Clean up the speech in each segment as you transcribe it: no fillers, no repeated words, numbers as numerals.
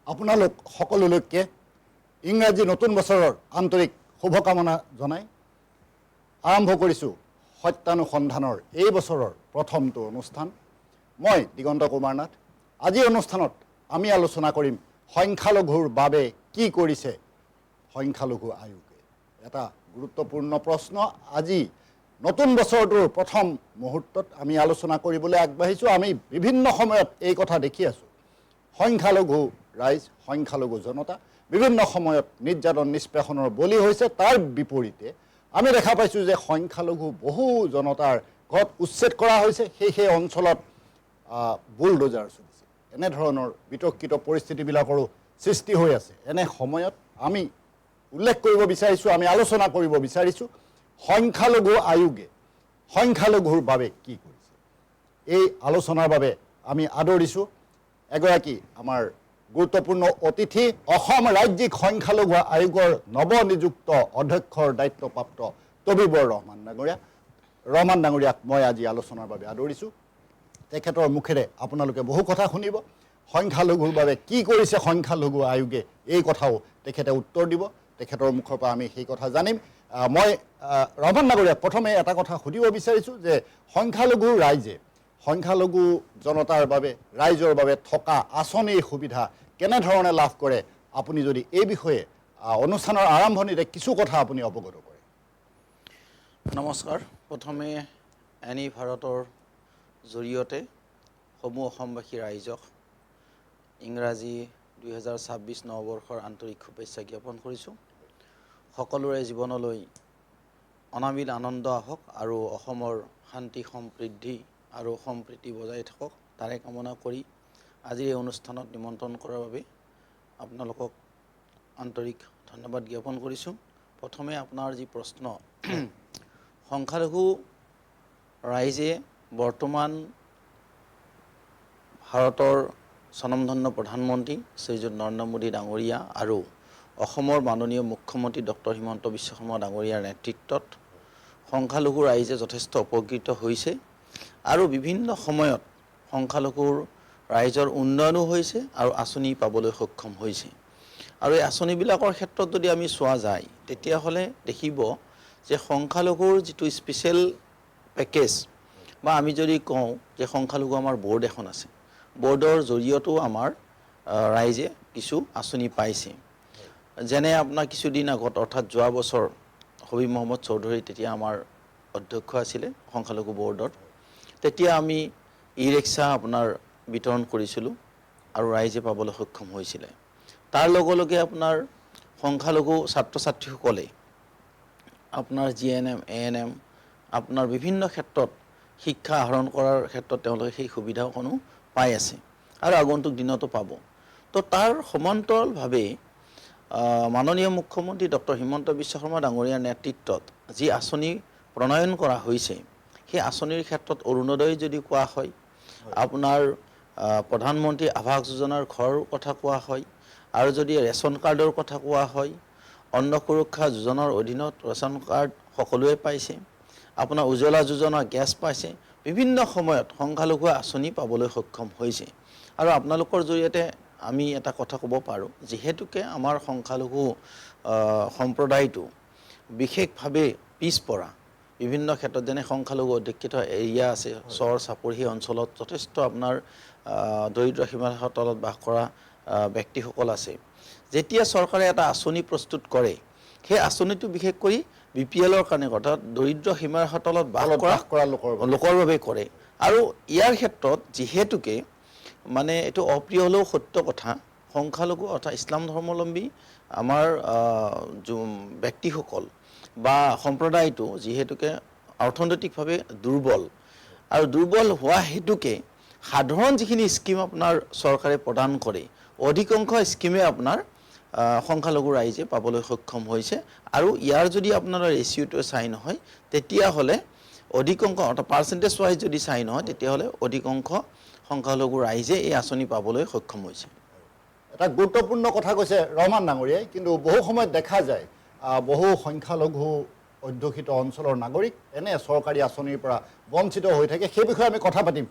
আপোনালোক সকলোলৈকে ইংৰাজী নতুন বছৰৰ আন্তৰিক শুভকামনা জনাই আৰম্ভ কৰিছোঁ সত্যানুসন্ধানৰ এই বছৰৰ প্ৰথমটো অনুষ্ঠান। মই দিগন্ত কুমাৰ নাথ। আজিৰ অনুষ্ঠানত আমি আলোচনা কৰিম সংখ্যালঘুৰ বাবে কি কৰিছে সংখ্যালঘু আয়োগে। এটা গুৰুত্বপূৰ্ণ প্ৰশ্ন আজি নতুন বছৰটোৰ প্ৰথম মুহূৰ্তত আমি আলোচনা কৰিবলৈ আগবাঢ়িছোঁ। আমি বিভিন্ন সময়ত এই কথা দেখি আছোঁ, সংখ্যালঘু ৰাইজ, সংখ্যালঘু জনতা বিভিন্ন সময়ত নিৰ্যাতন নিষ্পেষণৰ বলি হৈছে। তাৰ বিপৰীতে আমি দেখা পাইছোঁ যে সংখ্যালঘু বহু জনতাৰ ঘৰত উচ্ছেদ কৰা হৈছে, সেই অঞ্চলত বুলডোজাৰ চলিছে। এনেধৰণৰ বিতৰ্কিত পৰিস্থিতিবিলাকৰো সৃষ্টি হৈ আছে। এনে সময়ত আমি উল্লেখ কৰিব বিচাৰিছোঁ, আমি আলোচনা কৰিব বিচাৰিছোঁ সংখ্যালঘু আয়োগে সংখ্যালঘুৰ বাবে কি কৰিছে। এই আলোচনাৰ বাবে আমি আদৰিছোঁ এগৰাকী আমাৰ গুৰুত্বপূৰ্ণ অতিথি, অসম ৰাজ্যিক সংখ্যালঘু আয়োগৰ নৱনিযুক্ত অধ্যক্ষৰ দায়িত্বপ্ৰাপ্ত তবিবৰ ৰহমান ডাঙৰীয়াক মই আজি আলোচনাৰ বাবে আদৰিছোঁ। তেখেতৰ মুখেৰে আপোনালোকে বহু কথা শুনিব। সংখ্যালঘুৰ বাবে কি কৰিছে সংখ্যালঘু আয়োগে, এই কথাও তেখেতে উত্তৰ দিব। তেখেতৰ মুখৰ পৰা আমি সেই কথা জানিম। মই ৰহমান ডাঙৰীয়াক প্ৰথমে এটা কথা সুধিব বিচাৰিছোঁ যে সংখ্যালঘু জনতাৰ বাবে, ৰাইজৰ বাবে থকা আঁচনিৰ সুবিধা কেনেধৰণে লাভ কৰে, আপুনি যদি এই বিষয়ে অনুষ্ঠানৰ আৰম্ভণিতে কিছু কথা আপুনি অৱগত কৰে। নমস্কাৰ। প্ৰথমে এনি ভাৰতৰ জৰিয়তে সমূহ অসমবাসী ৰাইজক ইংৰাজী 2026 নৱবৰ্ষৰ আন্তৰিক শুভেচ্ছা জ্ঞাপন কৰিছোঁ। সকলোৰে জীৱনলৈ অনাবিল আনন্দ আহক আৰু অসমৰ শান্তি সমৃদ্ধি আৰু সম্প্ৰীতি বজাই থাকক, তাৰে কামনা কৰি আজিৰ এই অনুষ্ঠানত নিমন্ত্ৰণ কৰাৰ বাবে আপোনালোকক আন্তৰিক ধন্যবাদ জ্ঞাপন কৰিছোঁ। প্ৰথমে আপোনাৰ যি প্ৰশ্ন, সংখ্যালঘু ৰাইজে বৰ্তমান ভাৰতৰ স্বনামধন্য প্ৰধানমন্ত্ৰী শ্ৰীযুত নৰেন্দ্ৰ মোদী ডাঙৰীয়া আৰু অসমৰ মাননীয় মুখ্যমন্ত্ৰী ডক্টৰ হিমন্ত বিশ্ব শৰ্মা ডাঙৰীয়াৰ নেতৃত্বত সংখ্যালঘু ৰাইজে যথেষ্ট উপকৃত হৈছে আৰু বিভিন্ন সময়ত সংখ্যালঘুৰ ৰাইজৰ উন্নয়নো হৈছে আৰু আঁচনি পাবলৈ সক্ষম হৈছে। আৰু এই আঁচনিবিলাকৰ ক্ষেত্ৰত যদি আমি চোৱা যায় তেতিয়াহ'লে দেখিব যে সংখ্যালঘুৰ যিটো স্পেচিয়েল পেকেজ, বা আমি যদি কওঁ যে সংখ্যালঘু আমাৰ বৰ্ড এখন আছে, বৰ্ডৰ জৰিয়তেও আমাৰ ৰাইজে কিছু আঁচনি পাইছে। যেনে আপোনাৰ কিছুদিন আগত, অৰ্থাৎ যোৱা বছৰ হবীব মহম্মদ চৌধুৰী তেতিয়া আমাৰ অধ্যক্ষ আছিলে সংখ্যালঘু বৰ্ডৰ, তেতিয়া আমি ই ৰিক্সা আপোনাৰ বিতৰণ কৰিছিলোঁ আৰু ৰাইজে পাবলৈ সক্ষম হৈছিলে। তাৰ লগে লগে আপোনাৰ সংখ্যালঘু ছাত্ৰ ছাত্ৰীসকলে আপোনাৰ GNM, ANM আপোনাৰ বিভিন্ন ক্ষেত্ৰত শিক্ষা আহৰণ কৰাৰ ক্ষেত্ৰত তেওঁলোকে সেই সুবিধাসমূহ পাই আছে আৰু আগন্তুক দিনতো পাব। তো তাৰ সমান্তৰালভাৱে মাননীয় মুখ্যমন্ত্ৰী ডক্টৰ হিমন্ত বিশ্ব শৰ্মা ডাঙৰীয়াৰ নেতৃত্বত যি আঁচনি প্ৰণয়ন কৰা হৈছে, সেই আঁচনিৰ ক্ষেত্ৰত অৰুণোদয় যদি কোৱা হয়, আপোনাৰ প্ৰধানমন্ত্ৰী আৱাস যোজনাৰ ঘৰৰ কথা কোৱা হয়, আৰু যদি ৰেচন কাৰ্ডৰ কথা কোৱা হয়, অন্ন সুৰক্ষা যোজনাৰ অধীনত ৰেচন কাৰ্ড সকলোৱে পাইছে, আপোনাৰ উজ্জ্বলা যোজনা গেছ পাইছে, বিভিন্ন সময়ত সংখ্যালঘুৱে আঁচনি পাবলৈ সক্ষম হৈছে। আৰু আপোনালোকৰ জৰিয়তে আমি এটা কথা ক'ব পাৰোঁ, যিহেতুকে আমাৰ সংখ্যালঘু সম্প্ৰদায়টো বিশেষভাৱে পিছপৰা, বিভিন্ন ক্ষেত্ৰত যেনে সংখ্যালঘু অধ্যুষিত এৰিয়া আছে, চৰ চাপৰি, সেই অঞ্চলত যথেষ্ট আপোনাৰ দৰিদ্ৰ সীমাৰেখাৰ তলত বাস কৰা ব্যক্তিসকল আছে। যেতিয়া চৰকাৰে এটা আঁচনি প্ৰস্তুত কৰে, সেই আঁচনিটো বিশেষ কৰি BPLৰ কাৰণে, অৰ্থাৎ দৰিদ্ৰ সীমাৰেখাৰ তলত বাস কৰা লোকৰ বাবে কৰে। আৰু ইয়াৰ ক্ষেত্ৰত যিহেতুকে মানে এইটো অপ্ৰিয় হ'লেও সত্য কথা, সংখ্যালঘু অৰ্থাৎ ইছলাম ধৰ্মাৱলম্বী আমাৰ ব্যক্তিসকল বা সম্প্ৰদায়টো যিহেতুকে অৰ্থনৈতিকভাৱে দুৰ্বল, আৰু দুৰ্বল হোৱা হেতুকে সাধাৰণ যিখিনি স্কিম আপোনাৰ চৰকাৰে প্ৰদান কৰে, অধিকাংশ স্কিমে আপোনাৰ সংখ্যালঘু ৰাইজে পাবলৈ সক্ষম হৈছে। আৰু ইয়াৰ যদি আপোনাৰ ৰেচিঅ'টো চাই নহয়, তেতিয়াহ'লে অধিকাংশ অৰ্থাৎ পাৰ্চেণ্টেজ ৱাইজ যদি চাই নহয়, তেতিয়াহ'লে অধিকাংশ সংখ্যালঘু ৰাইজে এই আঁচনি পাবলৈ সক্ষম হৈছে। এটা গুৰুত্বপূৰ্ণ কথা কৈছে ৰহমান ডাঙৰীয়াই, কিন্তু বহু সময়ত দেখা যায় বহু সংখ্যালঘু অধ্যুষিত অঞ্চলৰ নাগৰিক এনে চৰকাৰী আঁচনিৰ পৰা বঞ্চিত হৈ থাকে। সেই বিষয়ে আমি কথা পাতিম।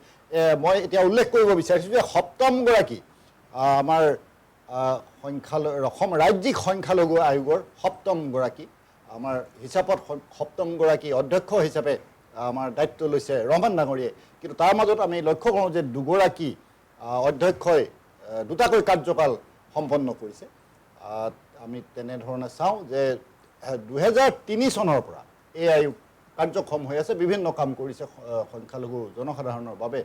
মই এতিয়া উল্লেখ কৰিব বিচাৰিছোঁ যে সপ্তমগৰাকী আমাৰ অসম ৰাজ্যিক সংখ্যালঘু আয়োগৰ 7ম গৰাকী আমাৰ হিচাপত 7ম গৰাকী অধ্যক্ষ হিচাপে আমাৰ দায়িত্ব লৈছে ৰহমান ডাঙৰীয়াই। কিন্তু তাৰ মাজত আমি লক্ষ্য কৰোঁ যে দুগৰাকী অধ্যক্ষই দুটাকৈ কাৰ্যকাল সম্পন্ন কৰিছে। আমি তেনেধৰণে চাওঁ যে 2003 চনৰ পৰা এই আয়োগ কাৰ্যক্ষম হৈ আছে, বিভিন্ন কাম কৰিছে সংখ্যালঘু জনসাধাৰণৰ বাবে।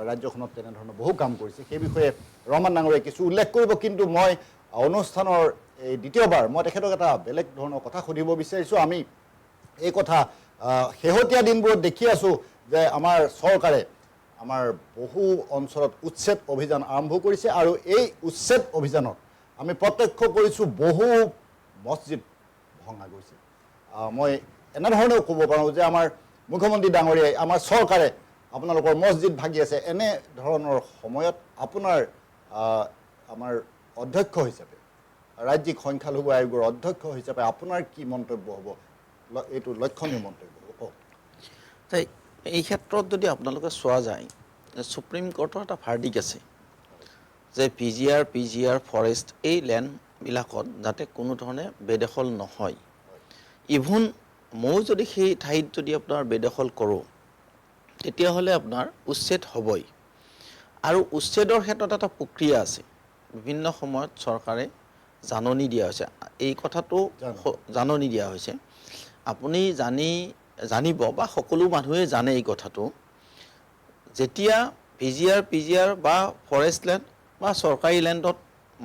ৰাজ্যখনত তেনেধৰণৰ বহু কাম কৰিছে, সেই বিষয়ে ৰহমান ডাঙৰীয়াই কিছু উল্লেখ কৰিব। কিন্তু মই অনুষ্ঠানৰ এই দ্বিতীয়বাৰ মই তেখেতক এটা বেলেগ ধৰণৰ কথা সুধিব বিচাৰিছোঁ। আমি এই কথা শেহতীয়া দিনবোৰত দেখি আছোঁ যে আমাৰ চৰকাৰে আমাৰ বহু অঞ্চলত উচ্ছেদ অভিযান আৰম্ভ কৰিছে, আৰু এই উচ্ছেদ অভিযানত আমি প্ৰত্যক্ষ কৰিছোঁ বহু মছজিদ ভঙা গৈছে। মই এনেধৰণেও ক'ব পাৰোঁ যে আমাৰ মুখ্যমন্ত্ৰী ডাঙৰীয়াই, আমাৰ চৰকাৰে আপোনালোকৰ মছজিদ ভাগি আছে। এনেধৰণৰ সময়ত আপোনাৰ আমাৰ অধ্যক্ষ হিচাপে, ৰাজ্যিক সংখ্যালঘু আয়োগৰ অধ্যক্ষ হিচাপে আপোনাৰ কি মন্তব্য হ'ব? এইটো লক্ষণীয় মন্তব্য হ'ব, কওক। এই ক্ষেত্ৰত যদি আপোনালোকে চোৱা যায়, সুপ্ৰিম কোৰ্টৰ এটা ভাৰ্ডিক আছে যে PGR ফৰেষ্ট এই লেণ্ডবিলাকত যাতে কোনো ধৰণে বেদখল নহয়। ইভন ময়ো যদি সেই ঠাইত যদি আপোনাৰ বেদখল কৰোঁ, তেতিয়াহ'লে আপোনাৰ উচ্ছেদ হ'বই। আৰু উচ্ছেদৰ ক্ষেত্ৰত এটা প্ৰক্ৰিয়া আছে, বিভিন্ন সময়ত চৰকাৰে জাননী দিয়া হৈছে। এই কথাটো জাননী দিয়া হৈছে, আপুনি জানিব বা সকলো মানুহে জানে এই কথাটো, যেতিয়া PGR বা ফৰেষ্ট লেণ্ড বা চৰকাৰী লেণ্ডত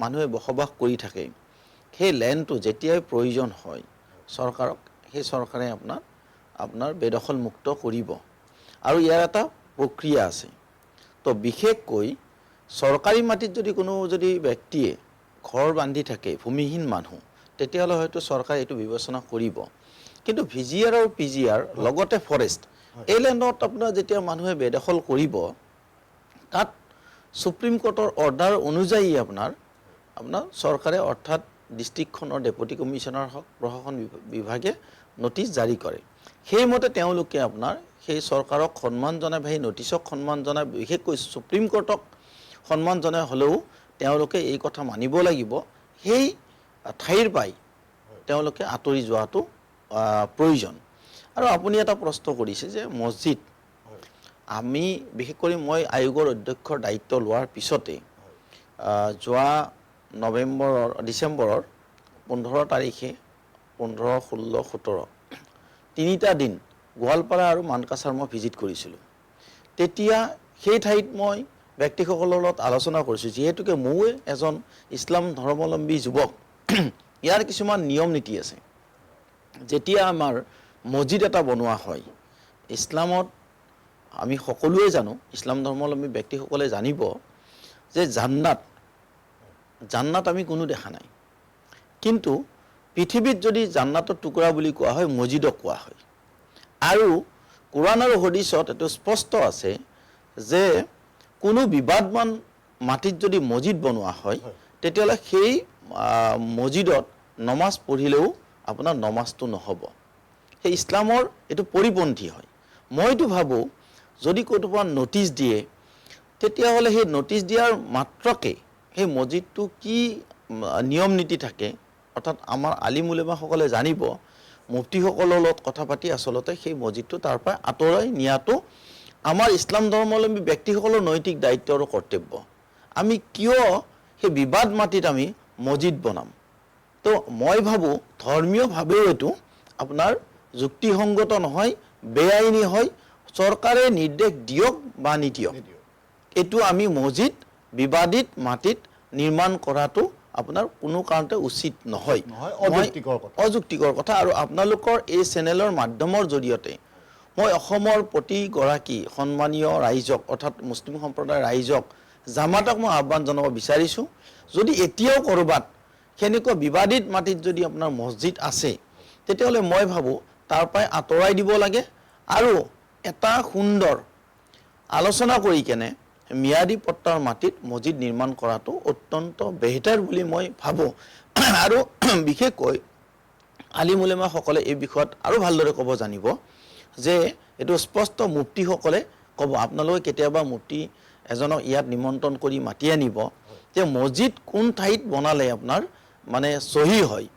মানুহে বসবাস কৰি থাকে, সেই লেণ্ডটো যেতিয়াই প্ৰয়োজন হয় চৰকাৰক, সেই চৰকাৰে আপোনাৰ বেদখল মুক্ত কৰিব। আৰু ইয়াৰ এটা প্ৰক্ৰিয়া আছে। তো বিশেষকৈ চৰকাৰী মাটিত যদি ব্যক্তিয়ে ঘৰ বান্ধি থাকে, ভূমিহীন মানুহ, তেতিয়াহ'লে হয়তো চৰকাৰে এইটো বিবেচনা কৰিব। কিন্তু VGR আৰু PGR লগতে ফৰেষ্ট এই লেণ্ডত আপোনাৰ যেতিয়া মানুহে বেদখল কৰিব, তাত সুপ্ৰিম কোৰ্টৰ অৰ্ডাৰ অনুযায়ী আপোনাৰ চৰকাৰে, অৰ্থাৎ ডিষ্ট্ৰিক্টখনৰ ডেপুটি কমিশ্যনাৰ হওক, প্ৰশাসন বিভাগে নটিচ জাৰি কৰে। সেইমতে তেওঁলোকে সেই চৰকাৰক সন্মান জনাই বা সেই নটিচক সন্মান জনাই, বিশেষকৈ সুপ্ৰিম কোৰ্টক সন্মান জনাই হ'লেও তেওঁলোকে এই কথা মানিব লাগিব, সেই ঠাইৰ পৰাই তেওঁলোকে আঁতৰি যোৱাটো প্ৰয়োজন। আৰু আপুনি এটা প্ৰশ্ন কৰিছে যে মছজিদ, আমি বিশেষকৈ মই আয়োগৰ অধ্যক্ষৰ দায়িত্ব লোৱাৰ পিছতে যোৱা ডিচেম্বৰৰ 15 তাৰিখে 15, 16, 17 তিনিটা দিন গোৱালপাৰা আৰু মানকাছাৰ মই ভিজিট কৰিছিলোঁ। তেতিয়া সেই ঠাইত মই ব্যক্তিসকলৰ লগত আলোচনা কৰিছোঁ, যিহেতুকে ময়ো এজন ইছলাম ধৰ্মাৱলম্বী যুৱক। ইয়াৰ কিছুমান নিয়ম নীতি আছে। যেতিয়া আমাৰ মছজিদ এটা বনোৱা হয়, ইছলামত আমি সকলোৱে জানো, ইছলাম ধৰ্মাৱলম্বী ব্যক্তিসকলে জানিব যে জান্নাত আমি কোনো দেখা নাই। কিন্তু পৃথিৱীত যদি জান্নাতৰ টুকুৰা বুলি কোৱা হয়, মছজিদক কোৱা হয়। আৰু কোৰাণ আৰু হাদিছত এইটো স্পষ্ট আছে যে কোনো বিবাদমান মাটিত যদি মছজিদ বনোৱা হয়, তেতিয়াহ'লে সেই মছজিদত নমাজ পঢ়িলেও আপোনাৰ নমাজটো নহ'ব। সেই ইছলামৰ এইটো পৰিপন্থী হয়। মইতো ভাবোঁ যদি ক'ৰবাত নটিচ দিয়ে, তেতিয়াহ'লে সেই নটিচ দিয়াৰ মাত্ৰকে সেই মছজিদটো কি নিয়ম নীতি থাকে, অৰ্থাৎ আমাৰ আলিম উলেমাসকলে জানিব, মুফতিসকলৰ লগত কথা পাতি আচলতে সেই মছজিদটো তাৰ পৰা আঁতৰাই নিয়াটো আমাৰ ইছলাম ধৰ্মাৱলম্বী ব্যক্তিসকলৰ নৈতিক দায়িত্ব আৰু কৰ্তব্য। আমি কিয় সেই বিবাদ মাটিত আমি মছজিদ বনাম? তো মই ভাবোঁ ধৰ্মীয়ভাৱেও এইটো আপোনাৰ যুক্তিসংগত নহয়, বেআইনী হয়। চৰকাৰে নিৰ্দেশ দিয়ক বা নিদিয়ক, এইটো আমি মছজিদ বিবাদিত মাটিত নিৰ্মাণ কৰাটো আপোনাৰ কোনো কাৰণতে উচিত নহয়, অযুক্তিকৰ কথা। আৰু আপোনালোকৰ এই চেনেলৰ মাধ্যমৰ জৰিয়তে মই অসমৰ প্ৰতিগৰাকী সন্মানীয় ৰাইজক, অৰ্থাৎ মুছলিম সম্প্ৰদায়ৰ ৰাইজক, জামাতক মই আহ্বান জনাব বিচাৰিছোঁ, যদি এতিয়াও ক'ৰবাত সেনেকুৱা বিবাদিত মাটিত যদি আপোনাৰ মছজিদ আছে, তেতিয়াহ'লে মই ভাবোঁ তাৰ পৰাই আঁতৰাই দিব লাগে। আৰু এটা সুন্দৰ আলোচনা কৰি কেনে ম্যাদী পট্টাৰ মাটিত মছজিদ নিৰ্মাণ কৰাটো অত্যন্ত বেহতৰ বুলি মই ভাবোঁ। আৰু বিশেষকৈ আলিম উলেমাসকলে এই বিষয়ত আৰু ভালদৰে ক'ব জানিব যে এইটো স্পষ্ট মুফতিসকলে ক'ব। আপোনালোকে কেতিয়াবা মুফতি এজনক ইয়াত নিমন্ত্ৰণ কৰি মাতি আনিব, যে মছজিদ কোন ঠাইত বনালে আপোনাৰ মানে সহি হয়,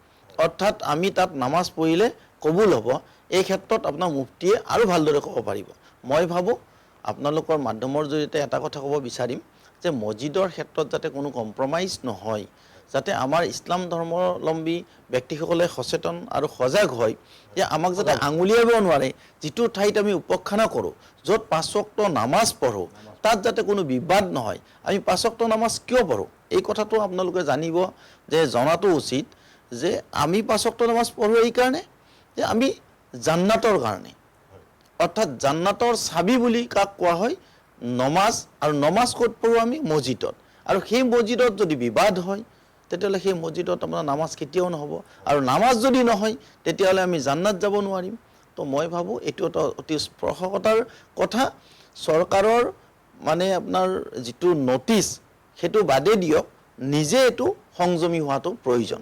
অৰ্থাৎ আমি তাত নামাজ পঢ়িলে কবুল হ'ব, এই ক্ষেত্ৰত আপোনাৰ মুফতিয়ে আৰু ভালদৰে ক'ব পাৰিব। মই ভাবোঁ আপোনালোকৰ মাধ্যমৰ জৰিয়তে এটা কথা ক'ব বিচাৰিম যে মছজিদৰ ক্ষেত্ৰত যাতে কোনো কম্প্ৰমাইজ নহয়, যাতে আমাৰ ইছলাম ধৰ্মাৱলম্বী ব্যক্তিসকলে সচেতন আৰু সজাগ হয় যে আমাক যাতে আঙুলিয়াব নোৱাৰে, যিটো ঠাইত আমি উপাসনা কৰোঁ, য'ত 5 ওয়াক্ত নামাজ পঢ়োঁ, তাত যাতে কোনো বিবাদ নহয়। আমি 5 ওয়াক্ত নামাজ কিয় পঢ়োঁ এই কথাটো আপোনালোকে জানিব, যে জনাটো উচিত যে আমি 5 ওয়াক্ত নামাজ পঢ়োঁ এইকাৰণে যে আমি জান্নাতৰ কাৰণে, অৰ্থাৎ জান্নাতৰ চাবি বুলি কাক কোৱা হয়, নমাজ। আৰু নমাজ ক'ত পঢ়োঁ আমি? মছজিদত। আৰু সেই মছজিদত যদি বিবাদ হয় তেতিয়াহ'লে সেই মছজিদত আপোনাৰ নামাজ কেতিয়াও নহ'ব, আৰু নামাজ যদি নহয় তেতিয়াহ'লে আমি জান্নাত যাব নোৱাৰিম। তো মই ভাবোঁ এইটো এটা অতি স্পৰ্শকতাৰ কথা। চৰকাৰৰ মানে আপোনাৰ যিটো নটিচ সেইটো বাদেই দিয়ক, নিজে এইটো সংযমী হোৱাটো প্ৰয়োজন,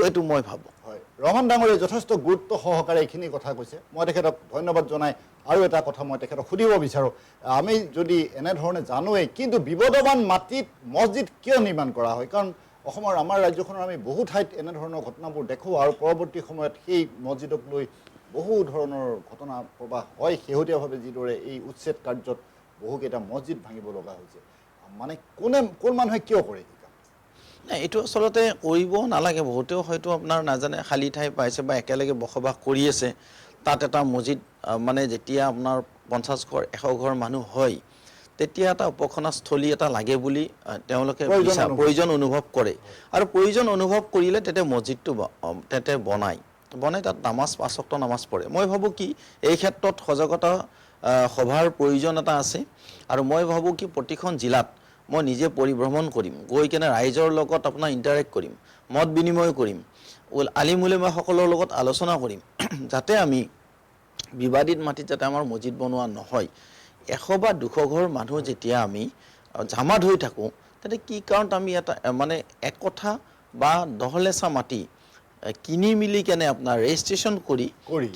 এইটো মই ভাবোঁ। হয়, ৰহমান ডাঙৰীয়াই যথেষ্ট গুৰুত্ব সহকাৰে এইখিনি কথা কৈছে। মই তেখেতক ধন্যবাদ জনাই আৰু এটা কথা মই তেখেতক সুধিব বিচাৰোঁ, আমি যদি এনেধৰণে জানোৱেই, কিন্তু বিবদমান মাটিত মছজিদ কিয় নিৰ্মাণ কৰা হয়? কাৰণ অসমৰ আমাৰ ৰাজ্যখনৰ আমি বহু ঠাইত এনেধৰণৰ ঘটনাবোৰ দেখোঁ, আৰু পৰৱৰ্তী সময়ত সেই মছজিদক লৈ বহু ধৰণৰ ঘটনা প্ৰবাহ হয়। শেহতীয়াভাৱে যিদৰে এই উচ্ছেদ কাৰ্যত বহুকেইটা মছজিদ ভাঙিব লগা হৈছে, মানে কোন মানুহে কিয় কৰে? নাই, এইটো আচলতে কৰিব নালাগে। বহুতেও হয়তো আপোনাৰ নাজানে, খালী ঠাই পাইছে বা একেলগে বসবাস কৰি আছে, তাত এটা মছজিদ মানে যেতিয়া আপোনাৰ 50 ঘৰ 100 ঘৰ মানুহ হয়, তেতিয়া এটা উপাসনাস্থলী এটা লাগে বুলি তেওঁলোকে প্ৰয়োজন অনুভৱ কৰে। আৰু প্ৰয়োজন অনুভৱ কৰিলে তেতিয়া মছজিদটো তাতে বনায় তাত নামাজ 5 ওয়াক্ত নামাজ পঢ়ে। মই ভাবোঁ কি এই ক্ষেত্ৰত সজাগতা সভাৰ প্ৰয়োজন এটা আছে। আৰু মই ভাবোঁ কি প্ৰতিখন জিলাত মই নিজে পৰিভ্ৰমণ কৰিম, গৈ কেনে ৰাইজৰ লগত আপোনাৰ ইণ্টাৰেক্ট কৰিম, মত বিনিময় কৰিম, আলিম উলেমাসকলৰ লগত আলোচনা কৰিম, যাতে আমি বিবাদিত মাটিত যাতে আমাৰ মছজিদ বনোৱা নহয়। 100 বা 200 ঘৰ মানুহ যেতিয়া আমি জামাত হৈ থাকোঁ, তাতে কি কাৰণত আমি এটা মানে এক কথা বা 10 লেচা মাটি কিনি মিলি কেনে আপোনাৰ ৰেজিষ্ট্ৰেশ্যন কৰি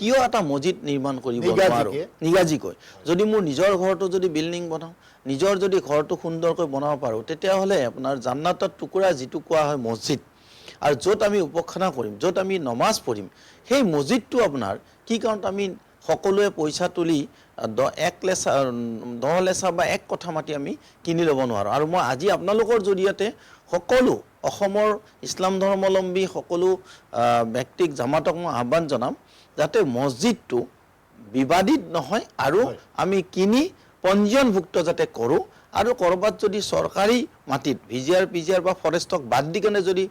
কিয় এটা মছজিদ নিৰ্মাণ কৰিব নোৱাৰোঁ নিগাজিকৈ? যদি মোৰ নিজৰ ঘৰটো যদি বিল্ডিং বনাওঁ, নিজৰ যদি ঘৰটো সুন্দৰকৈ বনাব পাৰোঁ, তেতিয়াহ'লে আপোনাৰ জান্নাতৰ টুকুৰা যিটো কোৱা হয় মছজিদ, আৰু য'ত আমি উপাসনা কৰিম, য'ত আমি নমাজ পঢ়িম, সেই মছজিদটো আপোনাৰ কি কাৰণত আমি সকলোৱে পইচা তুলি 10 লেচা বা 1 কঠা মাটি আমি কিনি ল'ব নোৱাৰোঁ? আৰু মই আজি আপোনালোকৰ জৰিয়তে সকলো অসমৰ ইছলাম ধৰ্মাৱলম্বী সকলো ব্যক্তিক জামাতক মই আহ্বান জনাম, যাতে মছজিদটো বিবাদিত নহয় আৰু আমি কিনি পঞ্জীয়নভুক্ত যাতে কৰোঁ। আৰু ক'ৰবাত যদি চৰকাৰী মাটিত ভিজিআৰ পিজিআৰ বা ফৰেষ্টক বাদ দি কেনে যদি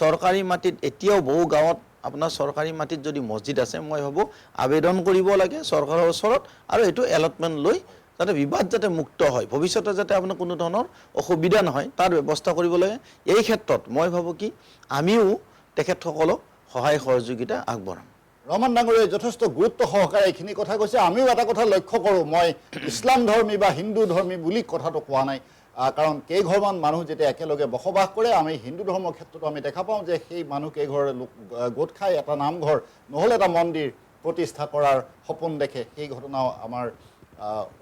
চৰকাৰী মাটিত এতিয়াও বহু গাঁৱত আপোনাৰ চৰকাৰী মাটিত যদি মছজিদ আছে, মই ভাবোঁ আবেদন কৰিব লাগে চৰকাৰৰ ওচৰত, আৰু এইটো এলটমেণ্ট লৈ যাতে বিবাদ যাতে মুক্ত হয়, ভৱিষ্যতে যাতে আপোনাৰ কোনো ধৰণৰ অসুবিধা নহয় তাৰ ব্যৱস্থা কৰিব লাগে। এই ক্ষেত্ৰত মই ভাবোঁ কি আমিও তেখেতসকলক সহায় সহযোগিতা আগবঢ়াম। ৰহমান ডাঙৰীয়াই যথেষ্ট গুৰুত্ব সহকাৰে এইখিনি কথা কৈছে। আমিও এটা কথা লক্ষ্য কৰোঁ, মই ইছলাম ধৰ্মী বা হিন্দু ধৰ্মী বুলি কথাটো কোৱা নাই, কাৰণ কেইঘৰমান মানুহ যেতিয়া একেলগে বসবাস কৰে, আমি হিন্দু ধৰ্মৰ ক্ষেত্ৰতো আমি দেখা পাওঁ যে সেই মানুহ কেইঘৰে গোট খাই এটা নামঘৰ নহ'লে এটা মন্দিৰ প্ৰতিষ্ঠা কৰাৰ সপোন দেখে। সেই ঘটনাও আমাৰ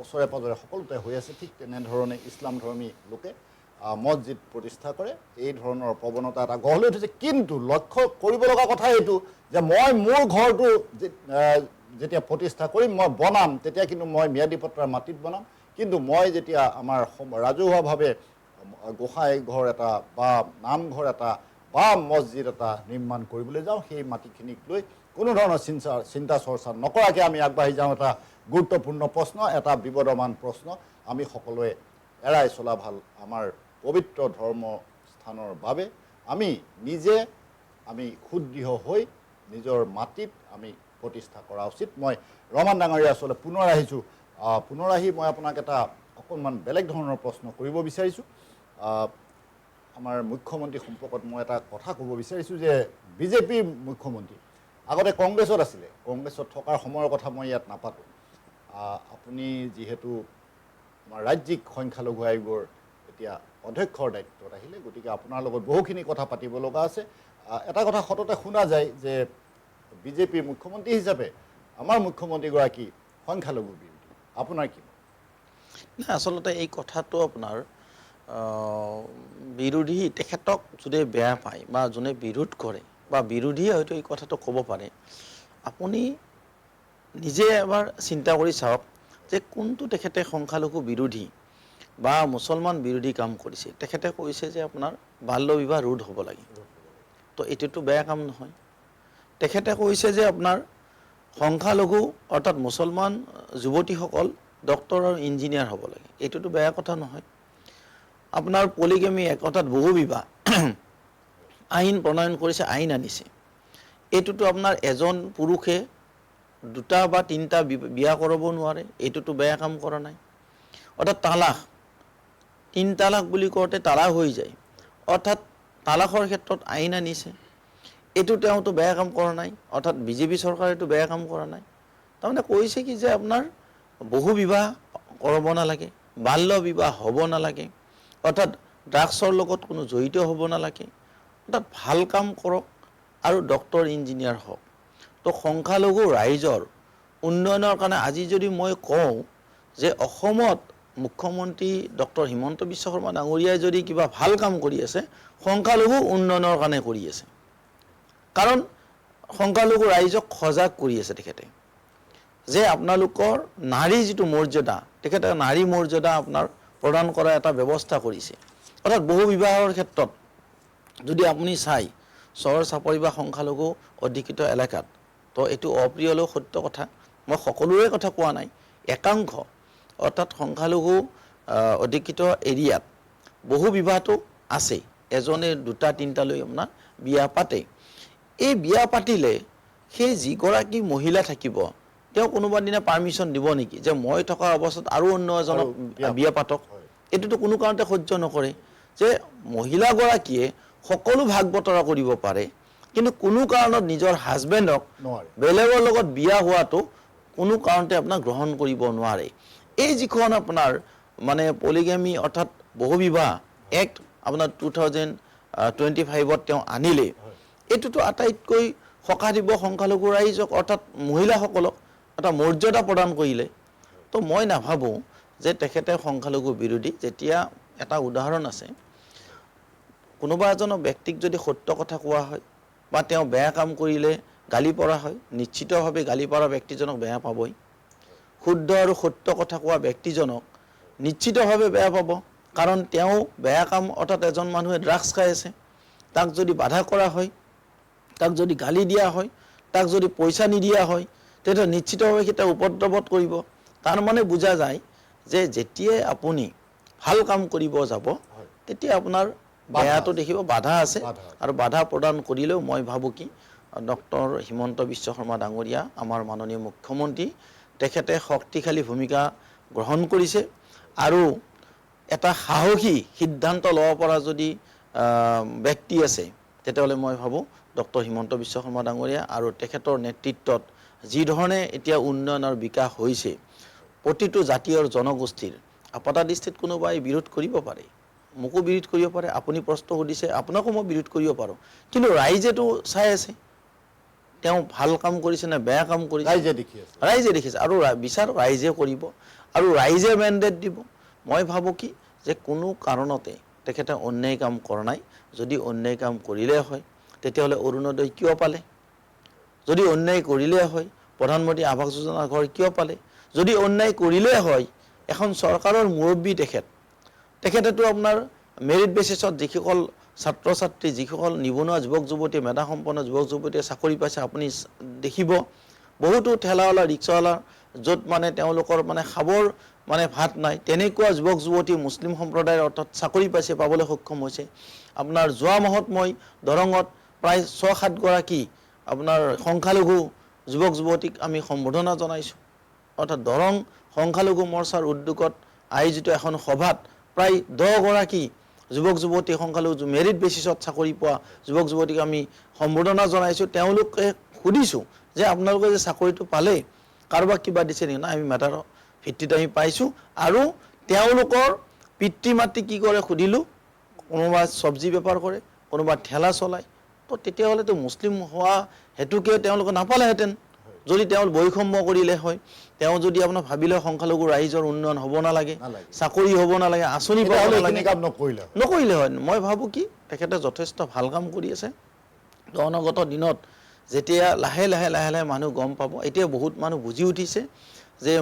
ওচৰে পাঁজৰে সকলোতে হৈ আছে। ঠিক তেনেধৰণে ইছলাম ধৰ্মী লোকে মছজিদ প্ৰতিষ্ঠা কৰে। এই ধৰণৰ প্ৰৱণতা এটা গঢ় লৈ উঠিছে। কিন্তু লক্ষ্য কৰিব লগা কথা এইটো যে মই মোৰ ঘৰটো যেতিয়া প্ৰতিষ্ঠা কৰিম, মই বনাম, তেতিয়া কিন্তু মই ম্যাদী পট্টাৰ মাটিত বনাম। কিন্তু মই যেতিয়া আমাৰ ৰাজহুৱাভাৱে গোসাঁই ঘৰ এটা বা নামঘৰ এটা বা মছজিদ এটা নিৰ্মাণ কৰিবলৈ যাওঁ, সেই মাটিখিনিক লৈ কোনো ধৰণৰ চিন্তা চৰ্চা নকৰাকৈ আমি আগবাঢ়ি যাওঁ। এটা গুৰুত্বপূৰ্ণ প্ৰশ্ন, এটা বিবদমান প্ৰশ্ন আমি সকলোৱে এৰাই চলা ভাল। আমাৰ পবিত্ৰ ধৰ্মস্থানৰ বাবে আমি নিজে সুদৃঢ় হৈ নিজৰ মাটিত আমি প্ৰতিষ্ঠা কৰা উচিত। মই ৰহমান ডাঙৰীয়া আচলতে পুনৰ আহিছোঁ। পুনৰ আহি মই আপোনাক এটা অকণমান বেলেগ ধৰণৰ প্ৰশ্ন কৰিব বিচাৰিছোঁ। আমাৰ মুখ্যমন্ত্ৰী সম্পৰ্কত মই এটা কথা ক'ব বিচাৰিছোঁ যে বিজেপিৰ মুখ্যমন্ত্ৰী আগতে কংগ্ৰেছত আছিলে, কংগ্ৰেছত থকাৰ সময়ৰ কথা মই ইয়াত নাপাতোঁ। আপুনি যিহেতু আমাৰ ৰাজ্যিক সংখ্যালঘু আয়োগৰ এতিয়া অধ্যক্ষৰ দায়িত্বত আহিলে, গতিকে আপোনাৰ লগত বহুখিনি কথা পাতিব লগা আছে। এটা কথা সততে শুনা যায় যে বিজেপিৰ মুখ্যমন্ত্ৰী হিচাপে আমাৰ মুখ্যমন্ত্ৰীগৰাকী সংখ্যালঘু বিৰোধী। আপোনাৰ কি? নাই, আচলতে এই কথাটো আপোনাৰ বিৰোধী তেখেতক যদি বেয়া পায় বা যোনে বিৰোধ কৰে বা বিৰোধীয়ে হয়তো এই কথাটো ক'ব পাৰে, আপুনি নিজে এবাৰ চিন্তা কৰি চাওক যে কোনটো তেখেতে সংখ্যালঘু বিৰোধী বা মুছলমান বিৰোধী কাম কৰিছে। তেখেতে কৈছে যে আপোনাৰ বাল্য বিবাহ ৰোধ হ'ব লাগে, তো এইটোতো বেয়া কাম নহয়। তেখেতে কৈছে যে আপোনাৰ সংখ্যালঘু অৰ্থাৎ মুছলমান যুৱতীসকল ডক্টৰ আৰু ইঞ্জিনিয়াৰ হ'ব লাগে, এইটোতো বেয়া কথা নহয়। আপোনাৰ পলিগেমি এক অৰ্থাৎ বহু বিবাহ আইন প্ৰণয়ন কৰিছে, আইন আনিছে, এইটোতো আপোনাৰ এজন পুৰুষে দুটা বা তিনিটা বিয়া কৰাব নোৱাৰে, এইটোতো বেয়া কাম কৰা নাই। অৰ্থাৎ তালাক, 3 তালাক বুলি কওঁতে তালাক হৈ যায়, অৰ্থাৎ তালাকৰ ক্ষেত্ৰত আইন আনিছে, এইটো তেওঁতো বেয়া কাম কৰা নাই। অৰ্থাৎ বিজেপি চৰকাৰেতো বেয়া কাম কৰা নাই। তাৰমানে কৈছে কি যে আপোনাৰ বহু বিবাহ কৰাব নালাগে, বাল্য বিবাহ হ'ব নালাগে, অৰ্থাৎ ড্ৰাগছৰ লগত কোনো জড়িত হ'ব নালাগে, অৰ্থাৎ ভাল কাম কৰক আৰু ডক্টৰ ইঞ্জিনিয়াৰ হওক। তো সংখ্যালঘু ৰাইজৰ উন্নয়নৰ কাৰণে আজি যদি মই কওঁ যে অসমত মুখ্যমন্ত্ৰী ডক্টৰ হিমন্ত বিশ্ব শৰ্মা ডাঙৰীয়াই যদি কিবা ভাল কাম কৰি আছে, সংখ্যালঘু উন্নয়নৰ কাৰণে কৰি আছে। কাৰণ সংখ্যালঘু ৰাইজক সজাগ কৰি আছে তেখেতে যে আপোনালোকৰ নাৰী যিটো মৰ্যাদা, তেখেতে নাৰী মৰ্যাদা আপোনাৰ প্ৰদান কৰা এটা ব্যৱস্থা কৰিছে। অৰ্থাৎ বহু বিবাহৰ ক্ষেত্ৰত যদি আপুনি চাই চহৰ চাপৰি বা সংখ্যালঘু অধিকৃত এলেকাত, তো এইটো অপ্ৰিয় হ'লেও সত্য কথা, মই সকলোৰে কথা কোৱা নাই, একাংশ অৰ্থাৎ সংখ্যালঘু অধিকৃত এৰিয়াত বহু বিবাহটো আছে, এজনে দুটা তিনিটালৈ আপোনাৰ বিয়া পাতে। এই বিয়া পাতিলে সেই যিগৰাকী মহিলা থাকিব তেওঁ কোনোবা দিনা পাৰ্মিশ্যন দিব নেকি যে মই থকা অৱস্থাত আৰু অন্য এজনক বিয়া পাতক? এইটোতো কোনো কাৰণতে সহ্য নকৰে যে মহিলাগৰাকীয়ে সকলো ভাগ বতৰা কৰিব পাৰে, কিন্তু কোনো কাৰণত নিজৰ হাজবেণ্ডক বেলেগৰ লগত বিয়া হোৱাটো কোনো কাৰণতে আপোনাক গ্ৰহণ কৰিব নোৱাৰে। এই যিখন আপোনাৰ মানে পলিগেমি অৰ্থাৎ বহু বিবাহ এক্ট আপোনাৰ 2025ত তেওঁ আনিলে, এইটোতো আটাইতকৈ সকাহ দিব সংখ্যালঘু ৰাইজক, অৰ্থাৎ মহিলাসকলক এটা মৰ্যাদা প্ৰদান কৰিলে। তো মই নাভাবোঁ যে তেখেতে সংখ্যালঘু বিৰোধী। যেতিয়া এটা উদাহৰণ আছে, কোনোবা এজনৰ ব্যক্তিক যদি সত্য কথা কোৱা হয় বা তেওঁ বেয়া কাম কৰিলে গালি পৰা হয়, নিশ্চিতভাৱে গালি পৰা ব্যক্তিজনক বেয়া পাবই। শুদ্ধ আৰু সত্য কথা কোৱা ব্যক্তিজনক নিশ্চিতভাৱে বেয়া পাব, কাৰণ তেওঁ বেয়া কাম অৰ্থাৎ এজন মানুহে ড্ৰাগছ খাই আছে, তাক যদি বাধা কৰা হয়, তাক যদি গালি দিয়া হয়, তাক যদি পইচা নিদিয়া হয়, তেতিয়া নিশ্চিতভাৱে সি তাক উপদ্ৰৱত কৰিব। তাৰ মানে বুজা যায় যে যেতিয়াই আপুনি ভাল কাম কৰিব যাব তেতিয়া আপোনাৰ বেয়াটো দেখিব, বাধা আছে, আৰু বাধা প্ৰদান কৰিলেও মই ভাবোঁ কি ডক্টৰ হিমন্ত বিশ্ব শৰ্মা ডাঙৰীয়া আমাৰ মাননীয় মুখ্যমন্ত্ৰী, তেখেতে শক্তিশালী ভূমিকা গ্ৰহণ কৰিছে আৰু এটা সাহসী সিদ্ধান্ত ল'ব পৰা যদি ব্যক্তি আছে তেতিয়াহ'লে মই ভাবোঁ ডক্টৰ হিমন্ত বিশ্ব শৰ্মা ডাঙৰীয়া। আৰু তেখেতৰ নেতৃত্বত যি ধৰণে এতিয়া উন্নয়ন আৰু বিকাশ হৈছে, প্ৰতিটো জাতি আৰু জনগোষ্ঠীৰ আপাত দৃষ্টিত কোনোবাই বিৰোধ কৰিব পাৰে, মোকো বিৰোধ কৰিব পাৰে, আপুনি প্ৰশ্ন সুধিছে, আপোনাকো মই বিৰোধ কৰিব পাৰোঁ, কিন্তু ৰাইজেতো চাই আছে তেওঁ ভাল কাম কৰিছে নে বেয়া কাম কৰিছে, ৰাইজে দেখিছে, আৰু বিচাৰ ৰাইজে কৰিব আৰু ৰাইজে মেণ্ডেট দিব। মই ভাবোঁ কি যে কোনো কাৰণতে তেখেতে অন্যায় কাম কৰা নাই। যদি অন্যায় কাম কৰিলে হয় তেতিয়াহ'লে অৰুণোদয় কিয় পালে? যদি অন্যায় কৰিলে হয় প্ৰধানমন্ত্ৰী আৱাস যোজনাৰ ঘৰ কিয় পালে? যদি অন্যায় কৰিলে হয় এখন চৰকাৰৰ মুৰব্বী তেখেতেতো আপোনাৰ মেৰিট বেচিছত যিসকল ছাত্ৰ ছাত্ৰী, যিসকল নিবনুৱা যুৱক যুৱতী, মেধাসম্পন্ন যুৱক যুৱতীয়ে চাকৰি পাইছে আপুনি দেখিব। বহুতো ঠেলাৱালা ৰিক্সাৱালা য'ত মানে তেওঁলোকৰ মানে খাবৰ মানে ভাত নাই, তেনেকুৱা যুৱক যুৱতী মুছলিম সম্প্ৰদায়ৰ অৰ্থাৎ চাকৰি পাইছে, পাবলৈ সক্ষম হৈছে। আপোনাৰ যোৱা মাহত মই দৰঙত প্ৰায় 6-7 গৰাকী আপোনাৰ সংখ্যালঘু যুৱক যুৱতীক আমি সম্বোধনা জনাইছোঁ। অৰ্থাৎ দৰং সংখ্যালঘু মৰ্চাৰ উদ্যোগত আয়োজিত এখন সভাত প্ৰায় 10 গৰাকী যুৱক যুৱতী সংখ্যালঘু মেৰিট বেচিছত চাকৰি পোৱা যুৱক যুৱতীক আমি সম্বোধনা জনাইছোঁ। তেওঁলোকে সুধিছোঁ যে আপোনালোকে যে চাকৰিটো পালে কাৰোবাক কিবা দিছে নেকি? নাই, আমি মেটাৰ ভিত্তিত আমি পাইছোঁ। আৰু তেওঁলোকৰ পিতৃ মাতৃ কি কৰে সুধিলোঁ, কোনোবা চব্জি বেপাৰ কৰে, কোনোবা ঠেলা চলায়, তো তেতিয়াহ'লেতো মুছলিম হোৱা হেতুকে তেওঁলোকে নাপালেহেঁতেন। যদি তেওঁ বৈষম্য কৰিলে হয়, তেওঁ যদি আপোনাৰ ভাবিলে সংখ্যালঘু ৰাইজৰ উন্নয়ন হ'ব নালাগে, চাকৰি হ'ব নালাগে, আঁচনি পাব নালাগে, নকৰিলে হয়। মই ভাবোঁ কি তেখেতে যথেষ্ট ভাল কাম কৰি আছে। অনাগত দিনত যেতিয়া লাহে লাহে মানুহ গম পাব, এতিয়া বহুত মানুহ বুজি উঠিছে যে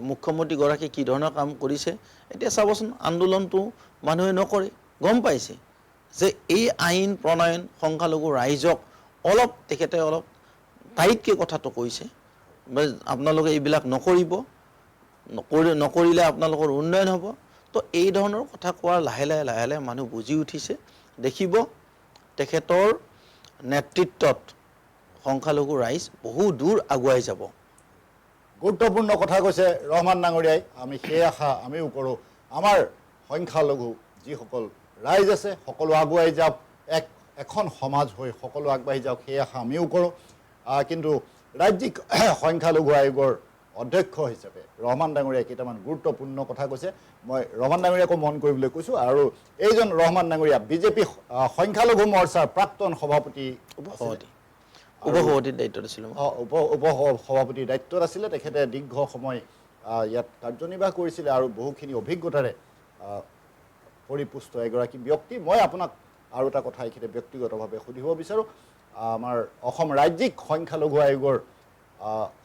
মুখ্যমন্ত্ৰীগৰাকী কি ধৰণৰ কাম কৰিছে। এতিয়া চাবচোন আন্দোলনটো মানুহে নকৰে, গম পাইছে যে এই আইন প্ৰণয়ন সংখ্যালঘু ৰাইজক তেখেতে অলপ টাইটকৈ কথাটো কৈছে, আপোনালোকে এইবিলাক নকৰিলে আপোনালোকৰ উন্নয়ন হ'ব। তো এই ধৰণৰ কথা কোৱাৰ লাহে লাহে মানুহ বুজি উঠিছে। দেখিব তেখেতৰ নেতৃত্বত সংখ্যালঘু ৰাইজ বহু দূৰ আগুৱাই যাব। গুৰুত্বপূৰ্ণ কথা কৈছে ৰহমান ডাঙৰীয়াই। আমি সেই আশা আমিও কৰোঁ, আমাৰ সংখ্যালঘু যিসকল ৰাইজ আছে সকলো আগুৱাই যাওক, এখন সমাজ হৈ সকলো আগবাঢ়ি যাওক, সেই আশা আমিও কৰোঁ। কিন্তু ৰাজ্যিক সংখ্যালঘু আয়োগৰ অধ্যক্ষ হিচাপে ৰহমান ডাঙৰীয়াই কেইটামান গুৰুত্বপূৰ্ণ কথা কৈছে। মই ৰহমান ডাঙৰীয়াকো মন কৰিবলৈ কৈছোঁ। আৰু এইজন ৰহমান ডাঙৰীয়া বিজেপি সংখ্যালঘু মৰ্চাৰ প্ৰাক্তন সভাপতি, উপসভাপতিৰ দায়িত্বত আছিল, উপসভাপতিৰ দায়িত্বত আছিলে। তেখেতে দীৰ্ঘ সময় ইয়াত কাৰ্যনিৰ্বাহ কৰিছিলে আৰু বহুখিনি অভিজ্ঞতাৰে পৰিপুষ্ট এগৰাকী ব্যক্তি। মই আপোনাক আৰু এটা কথা এইখিনিতে ব্যক্তিগতভাৱে সুধিব বিচাৰোঁ। আমাৰ অসম ৰাজ্যিক সংখ্যালঘু আয়োগৰ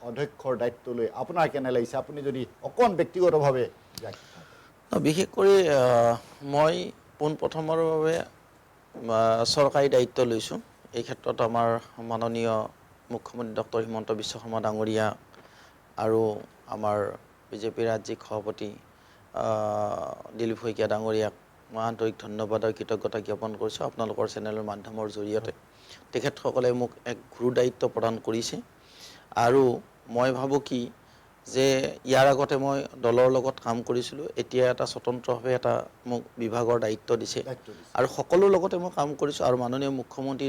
অধ্যক্ষৰ দায়িত্ব লৈ আপোনাৰ কেনে লাগিছে, আপুনি যদি অকণ ব্যক্তিগতভাৱে? বিশেষ কৰি মই পোনপ্ৰথমৰ বাবে চৰকাৰী দায়িত্ব লৈছোঁ। এই ক্ষেত্ৰত আমাৰ মাননীয় মুখ্যমন্ত্ৰী ডক্টৰ হিমন্ত বিশ্ব শৰ্মা ডাঙৰীয়া আৰু আমাৰ বিজেপিৰ ৰাজ্যিক সভাপতি দিলীপ শইকীয়া ডাঙৰীয়াক মই আন্তৰিক ধন্যবাদ আৰু কৃতজ্ঞতা জ্ঞাপন কৰিছোঁ। আপোনালোকৰ চেনেলৰ মাধ্যমৰ জৰিয়তে তেখেতসকলে মোক এক গুৰু দায়িত্ব প্ৰদান কৰিছে। আৰু মই ভাবোঁ কি যে ইয়াৰ আগতে মই দলৰ লগত কাম কৰিছিলোঁ, এতিয়া এটা স্বতন্ত্ৰভাৱে এটা মোক বিভাগৰ দায়িত্ব দিছে আৰু সকলোৰ লগতে মই কাম কৰিছোঁ। আৰু মাননীয় মুখ্যমন্ত্ৰী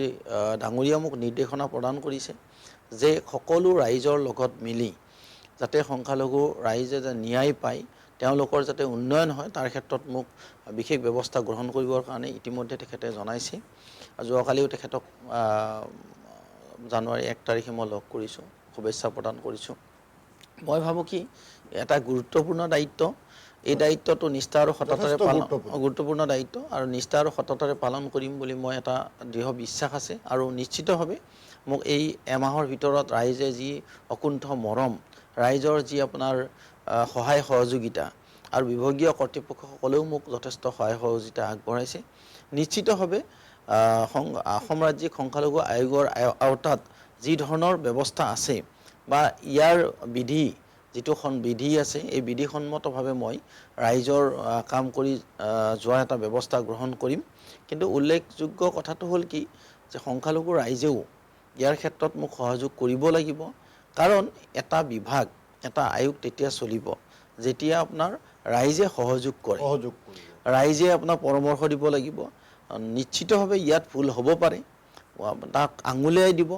ডাঙৰীয়া মোক নিৰ্দেশনা প্ৰদান কৰিছে যে সকলো ৰাইজৰ লগত মিলি যাতে সংখ্যালঘু ৰাইজে যে ন্যায় পায়, তেওঁলোকৰ যাতে উন্নয়ন হয়, তাৰ ক্ষেত্ৰত মোক বিশেষ ব্যৱস্থা গ্ৰহণ কৰিবৰ কাৰণে ইতিমধ্যে তেখেতে জনাইছে। যোৱাকালিও তেখেতক জানুৱাৰী 1 তাৰিখে মই লগ কৰিছোঁ, শুভেচ্ছা প্ৰদান কৰিছোঁ। মই ভাবোঁ কি এটা গুৰুত্বপূৰ্ণ দায়িত্ব। এই দায়িত্বটো নিষ্ঠা আৰু সততাৰে গুৰুত্বপূৰ্ণ দায়িত্ব আৰু নিষ্ঠা আৰু সততাৰে পালন কৰিম বুলি মই এটা দৃঢ় বিশ্বাস আছে। আৰু নিশ্চিতভাৱে মোক এই এমাহৰ ভিতৰত ৰাইজে যি অকুণ্ঠ মৰম, ৰাইজৰ যি আপোনাৰ সহায় সহযোগিতা আৰু বিভাগীয় কৰ্তৃপক্ষসকলেও মোক যথেষ্ট সহায় সহযোগিতা আগবঢ়াইছে। নিশ্চিতভাৱে অসম ৰাজ্যিক সংখ্যালঘু আয়োগৰ আওতাত যি ধৰণৰ ব্যৱস্থা আছে বা ইয়াৰ যিটোখন বিধি আছে, এই বিধিসন্মতভাৱে মই ৰাইজৰ কাম কৰি যোৱাৰ এটা ব্যৱস্থা গ্ৰহণ কৰিম। কিন্তু উল্লেখযোগ্য কথাটো হ'ল কি যে সংখ্যালঘু ৰাইজেও ইয়াৰ ক্ষেত্ৰত মোক সহযোগ কৰিব লাগিব। কাৰণ এটা বিভাগ, এটা আয়োগ তেতিয়া চলিব যেতিয়া আপোনাৰ ৰাইজে সহযোগ কৰে, ৰাইজে আপোনাৰ পৰামৰ্শ দিব লাগিব। নিশ্চিতভাৱে ইয়াত ভুল হ'ব পাৰে, তাক আঙুলিয়াই দিব।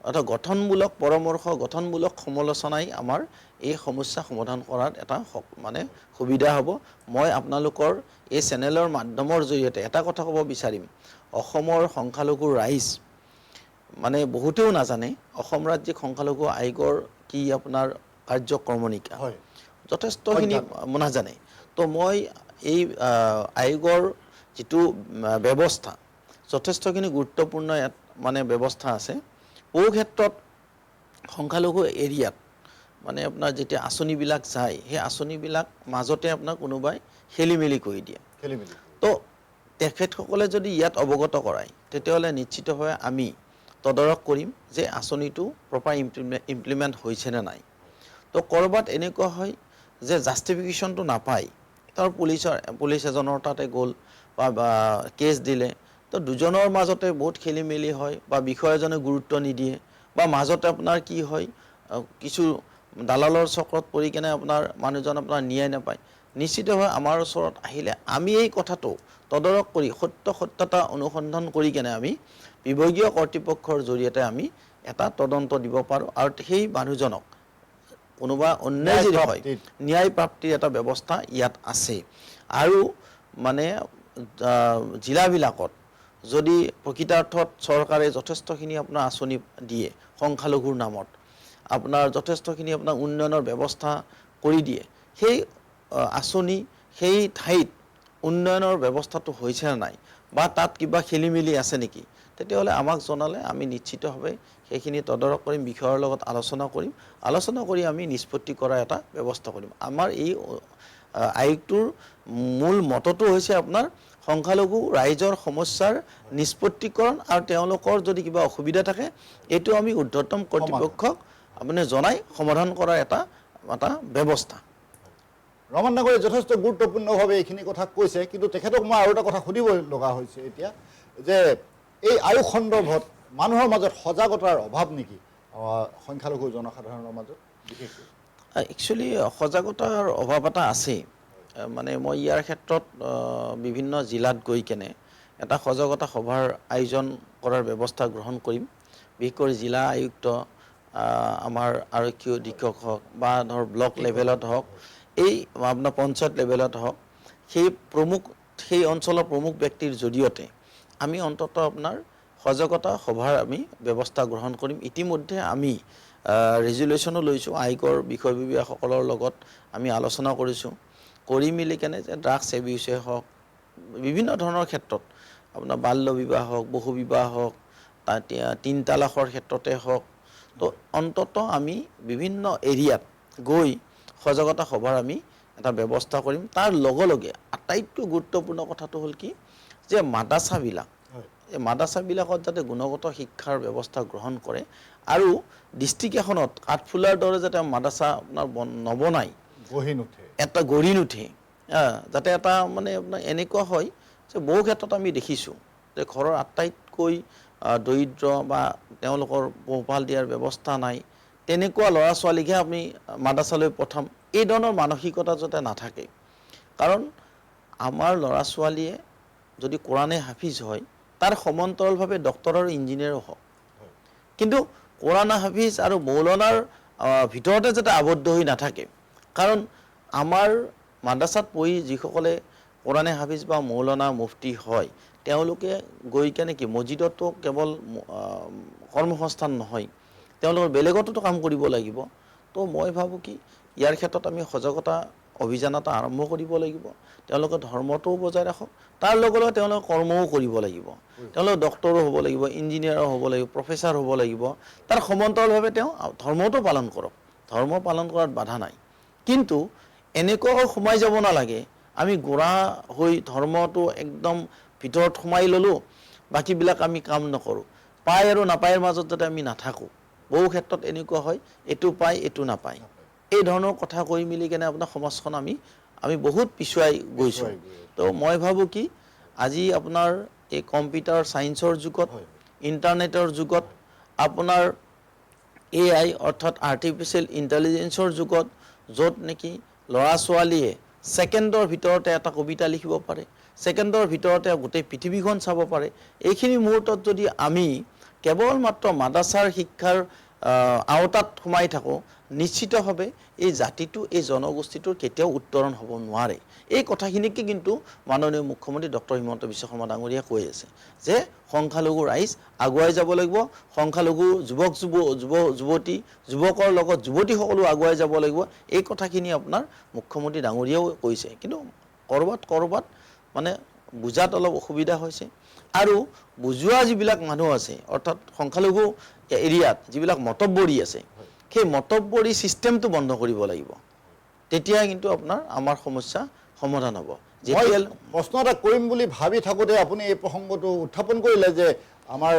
এটা গঠনমূলক পৰামৰ্শ, গঠনমূলক সমালোচনাই আমাৰ এই সমস্যা সমাধান কৰাত এটা সুবিধা হ'ব। মই আপোনালোকৰ এই চেনেলৰ মাধ্যমৰ জৰিয়তে এটা কথা ক'ব বিচাৰিম, অসমৰ সংখ্যালঘু ৰাইজ বহুতেও নাজানে অসম ৰাজ্যিক সংখ্যালঘু আয়োগৰ কি আপোনাৰ কাৰ্যক্ৰমণিকা যথেষ্টখিনি নাজানে। তো মই এই আয়োগৰ যিটো ব্যৱস্থা যথেষ্টখিনি গুৰুত্বপূৰ্ণ ইয়াত ব্যৱস্থা আছে। বহু ক্ষেত্ৰত সংখ্যালঘু এৰিয়াত আপোনাৰ যেতিয়া আঁচনিবিলাক যায়, সেই আঁচনিবিলাক মাজতে আপোনাৰ কোনোবাই খেলি মেলি কৰি দিয়ে। তো তেখেতসকলে যদি ইয়াত অৱগত কৰায়, তেতিয়াহ'লে নিশ্চিতভাৱে আমি তদাৰক কৰিম যে আঁচনিটো প্ৰপাৰ ইমপ্লিমেণ্ট হৈছেনে নাই। তো ক'ৰবাত এনেকুৱা হয় যে জাষ্টিফিকেশ্যনটো নাপায়, তাৰ পুলিচ এজনৰ তাতে গ'ল বা কেছ দিলে, তো দুজনৰ মাজতে বহুত খেলি মেলি হয় বা বিষয়াজনে গুৰুত্ব নিদিয়ে বা মাজতে আপোনাৰ কি হয়, কিছু দালালৰ চক্ৰত পৰি কেনে মানুহজন ন্যায় নাপায়। নিশ্চিতভাৱে আমাৰ ওচৰত আহিলে আমি এই কথাটো তদাৰক কৰি সত্যতা অনুসন্ধান কৰি কেনে আমি বিভাগীয় কৰ্তৃপক্ষৰ জৰিয়তে আমি এটা তদন্ত দিব পাৰোঁ আৰু সেই মানুহজনক কোনোবা অন্যায় যদি হয়, ন্যায় প্ৰাপ্তিৰ এটা ব্যৱস্থা ইয়াত আছে। আৰু জিলাবিলাকত যদি প্ৰকৃতাৰ্থত চৰকাৰে যথেষ্টখিনি আপোনাৰ আঁচনি দিয়ে সংখ্যালঘুৰ নামত, আপোনাৰ যথেষ্টখিনি আপোনাৰ উন্নয়নৰ ব্যৱস্থা কৰি দিয়ে, সেই আঁচনি সেই ঠাইত উন্নয়নৰ ব্যৱস্থাটো হৈছে নে নাই বা তাত কিবা খেলি মেলি আছে নেকি, তেতিয়াহ'লে আমাক জনালে আমি নিশ্চিতভাৱে সেইখিনি তদাৰক কৰিম, বিষয়ৰ লগত আলোচনা কৰি আমি নিষ্পত্তি কৰা এটা ব্যৱস্থা কৰিম। আমাৰ এই আয়োগটোৰ মূল মতটো হৈছে আপোনাৰ সংখ্যালঘু ৰাইজৰ সমস্যাৰ নিষ্পত্তিকৰণ আৰু তেওঁলোকৰ যদি কিবা অসুবিধা থাকে এইটো আমি ঊৰ্ধ্বতম কৰ্তৃপক্ষক আপুনি জনাই সমাধান কৰাৰ এটা ব্যৱস্থা। ৰমান ডাঙৰীয়াই যথেষ্ট গুৰুত্বপূৰ্ণভাৱে এইখিনি কথা কৈছে, কিন্তু তেখেতক মই আৰু এটা কথা সুধিব লগা হৈছে এতিয়া যে এই আয়োগ সন্দৰ্ভত মানুহৰ মাজত সজাগতাৰ অভাৱ নেকি সংখ্যালঘু জনসাধাৰণৰ মাজত বিশেষকৈ? একচুৱেলি সজাগতাৰ অভাৱ এটা আছে। মানে মই ইয়াৰ ক্ষেত্ৰত বিভিন্ন জিলাত গৈ কেনে এটা সজাগতা সভাৰ আয়োজন কৰাৰ ব্যৱস্থা গ্ৰহণ কৰিম। বিশেষকৈ জিলা আয়ুক্ত, আমাৰ আৰক্ষী অধীক্ষক হওক বা ধৰ ব্লক লেভেলত হওক, এই আপোনাৰ পঞ্চায়ত লেভেলত হওক, সেই অঞ্চলৰ প্ৰমুখ ব্যক্তিৰ জৰিয়তে আমি অন্ততঃ আপোনাৰ সজাগতা সভাৰ আমি ব্যৱস্থা গ্ৰহণ কৰিম। ইতিমধ্যে আমি ৰেজুলেশ্যনো লৈছোঁ, আয়োগৰ বিষয়ববীয়াসকলৰ লগত আমি আলোচনা কৰিছোঁ, কৰি মেলি কেনে যে ড্ৰাগছ এবিউচে হওক, বিভিন্ন ধৰণৰ ক্ষেত্ৰত আপোনাৰ বাল্য বিবাহ হওক, বহু বিবাহ হওক, তিন তালাকৰ ক্ষেত্ৰতে হওক, তো অন্ততঃ আমি বিভিন্ন এৰিয়াত গৈ সজাগতা সভাৰ আমি এটা ব্যৱস্থা কৰিম। তাৰ লগে লগে আটাইতকৈ গুৰুত্বপূৰ্ণ কথাটো হ'ল কি যে মাদ্ৰাছাবিলাক, এই মাদ্ৰাছাবিলাকত যাতে গুণগত শিক্ষাৰ ব্যৱস্থা গ্ৰহণ কৰে আৰু ডিষ্ট্ৰিক্ট এখনত কাঠফুলাৰ দৰে যাতে মাদ্ৰাছা আপোনাৰ নবনায়, এটা গঢ়ি নুঠে, যাতে এটা মানে আপোনাৰ এনেকুৱা হয় যে বহু ক্ষেত্ৰত আমি দেখিছোঁ যে ঘৰৰ আটাইতকৈ দৰিদ্ৰ বা তেওঁলোকৰ পোহপাল দিয়াৰ ব্যৱস্থা নাই, তেনেকুৱা ল'ৰা ছোৱালীকহে আমি মাদ্ৰাছালৈ পঠাম, এই ধৰণৰ মানসিকতা যাতে নাথাকে। কাৰণ আমাৰ ল'ৰা ছোৱালীয়ে যদি কোৰাণে হাফিজ হয় তাৰ সমান্তৰালভাৱে ডক্তৰ আৰু ইঞ্জিনিয়াৰো হওক, কিন্তু কোৰাণ হাফিজ আৰু মৌলানাৰ ভিতৰতে যাতে আবদ্ধ হৈ নাথাকে। কাৰণ আমাৰ মাদ্ৰাছাত পঢ়ি যিসকলে কোৰাণে হাফিজ বা মৌলানা মুফতি হয়, তেওঁলোকে গৈ কেনে কি মছজিদতো কেৱল কৰ্মসংস্থান নহয়, তেওঁলোকৰ বেলেগতো কাম কৰিব লাগিব। তো মই ভাবোঁ কি ইয়াৰ ক্ষেত্ৰত আমি সজাগতা অভিযান এটা আৰম্ভ কৰিব লাগিব। তেওঁলোকে ধৰ্মটোও বজাই ৰাখক, তাৰ লগে লগে তেওঁলোকে কৰ্মও কৰিব লাগিব। তেওঁলোকে ডক্তৰো হ'ব লাগিব, ইঞ্জিনিয়াৰো হ'ব লাগিব, প্ৰফেচাৰ হ'ব লাগিব, তাৰ সমান্তৰালভাৱে তেওঁ ধৰ্মটো পালন কৰক, ধৰ্ম পালন কৰাত বাধা নাই। কিন্তু এনেকুৱাকৈ সোমাই যাব নালাগে আমি গোড়া হৈ ধৰ্মটো একদম ভিতৰত সোমাই ল'লোঁ, বাকীবিলাক আমি কাম নকৰোঁ, পায় আৰু নাপায়ৰ মাজত যাতে আমি নাথাকোঁ। বহু ক্ষেত্ৰত এনেকুৱা হয় এইটো পায় এইটো নাপায়, এই ধৰণৰ কথা কৈ মিলি কেনে আপোনাৰ সমাজখন আমি বহুত পিছুৱাই গৈছোঁ। তো মই ভাবোঁ কি আজি আপোনাৰ এই কম্পিউটাৰ ছায়েন্সৰ যুগত, ইণ্টাৰনেটৰ যুগত, আপোনাৰ AI অৰ্থাৎ আৰ্টিফিচিয়েল ইণ্টেলিজেঞ্চৰ যুগত, য'ত নেকি ল'ৰা ছোৱালীয়ে ছেকেণ্ডৰ ভিতৰতে এটা কবিতা লিখিব পাৰে, ছেকেণ্ডৰ ভিতৰতে গোটেই পৃথিৱীখন চাব পাৰে, এইখিনি মুহূৰ্তত যদি আমি কেৱল মাত্ৰ মাদ্ৰাছাৰ শিক্ষাৰ আওতাত সোমাই থাকোঁ, নিশ্চিতভাৱে এই জাতিটো, এই জনগোষ্ঠীটোৰ কেতিয়াও উত্তৰণ হ'ব নোৱাৰে। এই কথাখিনিকে কিন্তু মাননীয় মুখ্যমন্ত্ৰী ডক্টৰ হিমন্ত বিশ্ব শৰ্মা ডাঙৰীয়াই কৈ আছে যে সংখ্যালঘু ৰাইজ আগুৱাই যাব লাগিব, সংখ্যালঘু যুৱতী যুৱকৰ লগত যুৱতীসকলো আগুৱাই যাব লাগিব, এই কথাখিনি আপোনাৰ মুখ্যমন্ত্ৰী ডাঙৰীয়াও কৈছে। কিন্তু ক'ৰবাত মানে বুজাত অলপ অসুবিধা হৈছে, আৰু বুজোৱা যিবিলাক মানুহ আছে অৰ্থাৎ সংখ্যালঘু এৰিয়াত যিবিলাক মতব্বৰী আছে, সেই মতব্বৰী ছিষ্টেমটো বন্ধ কৰিব লাগিব, তেতিয়া কিন্তু আপোনাৰ আমাৰ সমস্যা সমাধান হ'ব। মই প্ৰশ্ন এটা কৰিম বুলি ভাবি থাকোঁতে আপুনি এই প্ৰসংগটো উত্থাপন কৰিলে যে আমাৰ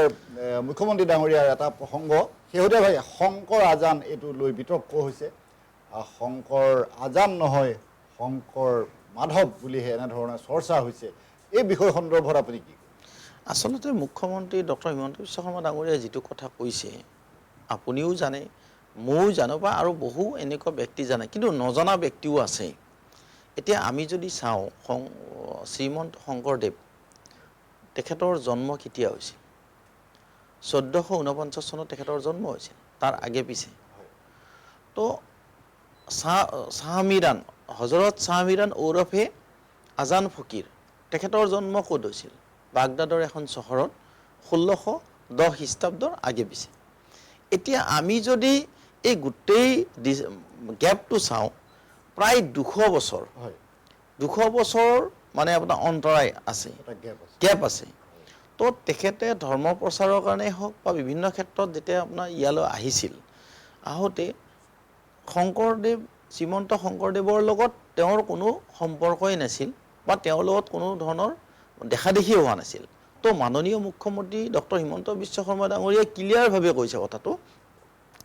মুখ্যমন্ত্ৰী ডাঙৰীয়াৰ এটা প্ৰসংগ শেহতীয়াভাৱে শংকৰ আজান এইটো লৈ বিতৰ্ক হৈছে। শংকৰ আজান নহয় শংকৰ মাধৱ বুলিহে এনেধৰণৰ চৰ্চা হৈছে, এই বিষয় সন্দৰ্ভত আপুনি কি? আচলতে মুখ্যমন্ত্ৰী ডক্টৰ হিমন্ত বিশ্ব শৰ্মা ডাঙৰীয়াই যিটো কথা কৈছে আপুনিও জানে, ময়ো জানো, বা আৰু বহু এনেকুৱা ব্যক্তি জানে, কিন্তু নজনা ব্যক্তিও আছে। এতিয়া আমি যদি চাওঁ শ্ৰীমন্ত শংকৰদেৱ তেখেতৰ জন্ম কেতিয়া হৈছিল? 1449 চনত তেখেতৰ জন্ম হৈছিল, তাৰ আগে পিছে। তো শাহমিৰাণ, হজৰত শাহমিৰাণ ঔৰফে আজান ফকীৰ, তেখেতৰ জন্ম ক'ত হৈছিল? বাগদাদৰ এখন চহৰত 1610 খ্ৰীষ্টাব্দৰ আগে পিছে। এতিয়া আমি যদি এই গোটেই গেপটো চাওঁ প্ৰায় 200 বছৰ হয় 200 বছৰ মানে আপোনাৰ অন্তৰায় আছে এটা গেপ আছে গেপ আছে তো তেখেতে ধৰ্ম প্ৰচাৰৰ কাৰণেই হওক বা বিভিন্ন ক্ষেত্ৰত যেতিয়া আপোনাৰ ইয়ালৈ আহিছিল আহোঁতে শংকৰদেৱ শ্ৰীমন্ত শংকৰদেৱৰ লগত তেওঁৰ কোনো সম্পৰ্কই নাছিল বা তেওঁৰ লগত কোনো ধৰণৰ দেখা দেখিও হোৱা নাছিল তো মাননীয় মুখ্যমন্ত্ৰী ডক্টৰ হিমন্ত বিশ্ব শৰ্মা ডাঙৰীয়াই ক্লিয়াৰভাৱে কৈছে কথাটো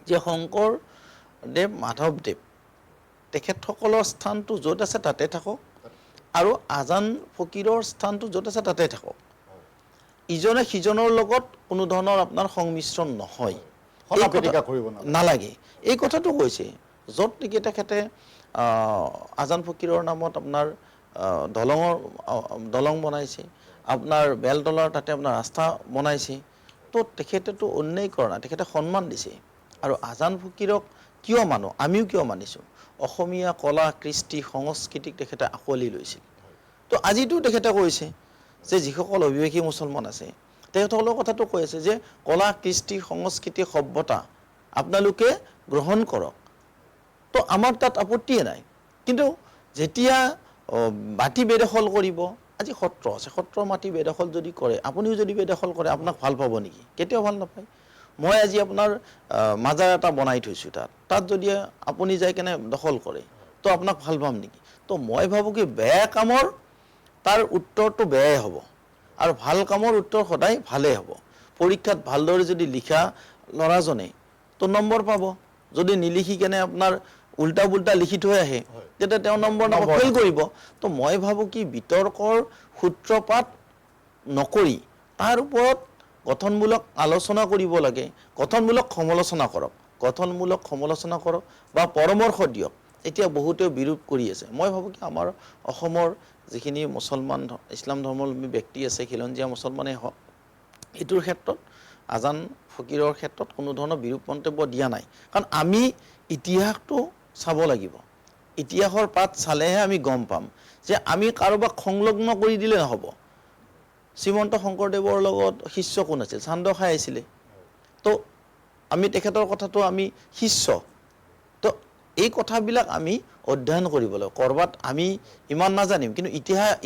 যে শংকৰদেৱ মাধৱদেৱ তেখেতসকলৰ স্থানটো য'ত আছে তাতে থাকক আৰু আজান ফকীৰৰ স্থানটো য'ত আছে তাতে থাকক ইজনে সিজনৰ লগত কোনো ধৰণৰ আপোনাৰ সংমিশ্ৰণ নহয় হলাপিটিকা কৰিব নালাগে এই কথাটো কৈছে য'ত নেকি তেখেতে আজান ফকীৰৰ নামত আপোনাৰ দলং বনাইছে আপোনাৰ বেলতলাৰ তাতে আপোনাৰ ৰাস্তা বনাইছে তো তেখেতেতো অন্যায় কৰা নাই তেখেতে সন্মান দিছে আৰু আজান ফকীৰক কিয় মানো আমিও কিয় মানিছোঁ অসমীয়া কলা কৃষ্টি সংস্কৃতিক তেখেতে আঁকোৱালি লৈছিল তো আজিতো তেখেতে কৈছে যে যিসকল অভিবাসী মুছলমান আছে তেখেতসকলৰ কথাটো কৈ আছে যে কলা কৃষ্টি সংস্কৃতি সভ্যতা আপোনালোকে গ্ৰহণ কৰক তো আমাৰ তাত আপত্তিয়ে নাই কিন্তু যেতিয়া মাটি বেদখল কৰিব আজি সত্ৰ আছে সত্ৰৰ মাটি বেদখল যদি কৰে আপুনিও যদি বেদখল কৰে আপোনাক ভাল পাব নেকি কেতিয়াও ভাল নাপায় মই আজি আপোনাৰ মাজাৰ এটা বনাই থৈছোঁ তাত যদি আপুনি যাই কেনে দখল কৰে তো আপোনাক ভাল পাম নেকি তো মই ভাবোঁ কি বেয়া কামৰ তাৰ উত্তৰটো বেয়াই হ'ব আৰু ভাল কামৰ উত্তৰ সদায় ভালেই হ'ব পৰীক্ষাত ভালদৰে যদি লিখা ল'ৰাজনে তো নম্বৰ পাব যদি নিলিখি কেনে আপোনাৰ উল্টা পুল্টা লিখি থৈ আহে তেতিয়া তেওঁ নম্বৰ নাপাব ফেইল কৰিব তো মই ভাবোঁ কি বিতৰ্কৰ সূত্ৰপাত নকৰি তাৰ ওপৰত গঠনমূলক আলোচনা কৰিব লাগে গঠনমূলক সমালোচনা কৰক বা পৰামৰ্শ দিয়ক এতিয়া বহুতে বিৰোধ কৰি আছে মই ভাবোঁ কি আমাৰ অসমৰ যিখিনি মুছলমান ইছলাম ধৰ্মাৱলম্বী ব্যক্তি আছে খিলঞ্জীয়া মুছলমানেই হওক এইটোৰ ক্ষেত্ৰত আজান ফকীৰৰ ক্ষেত্ৰত কোনো ধৰণৰ বিৰূপ মন্তব্য দিয়া নাই কাৰণ আমি ইতিহাসটো চাব লাগিব ইতিহাসৰ পাত চালেহে আমি গম পাম যে আমি কাৰোবাক সংলগ্ন কৰি দিলে নহ'ব শ্ৰীমন্ত শংকৰদেৱৰ লগত শিষ্য কোন আছিল চান্দ খাই আছিলে তো আমি তেখেতৰ কথাটো আমি শিষ্য তো এই কথাবিলাক আমি অধ্যয়ন কৰিব লাগিব ক'ৰবাত আমি ইমান নাজানিম কিন্তু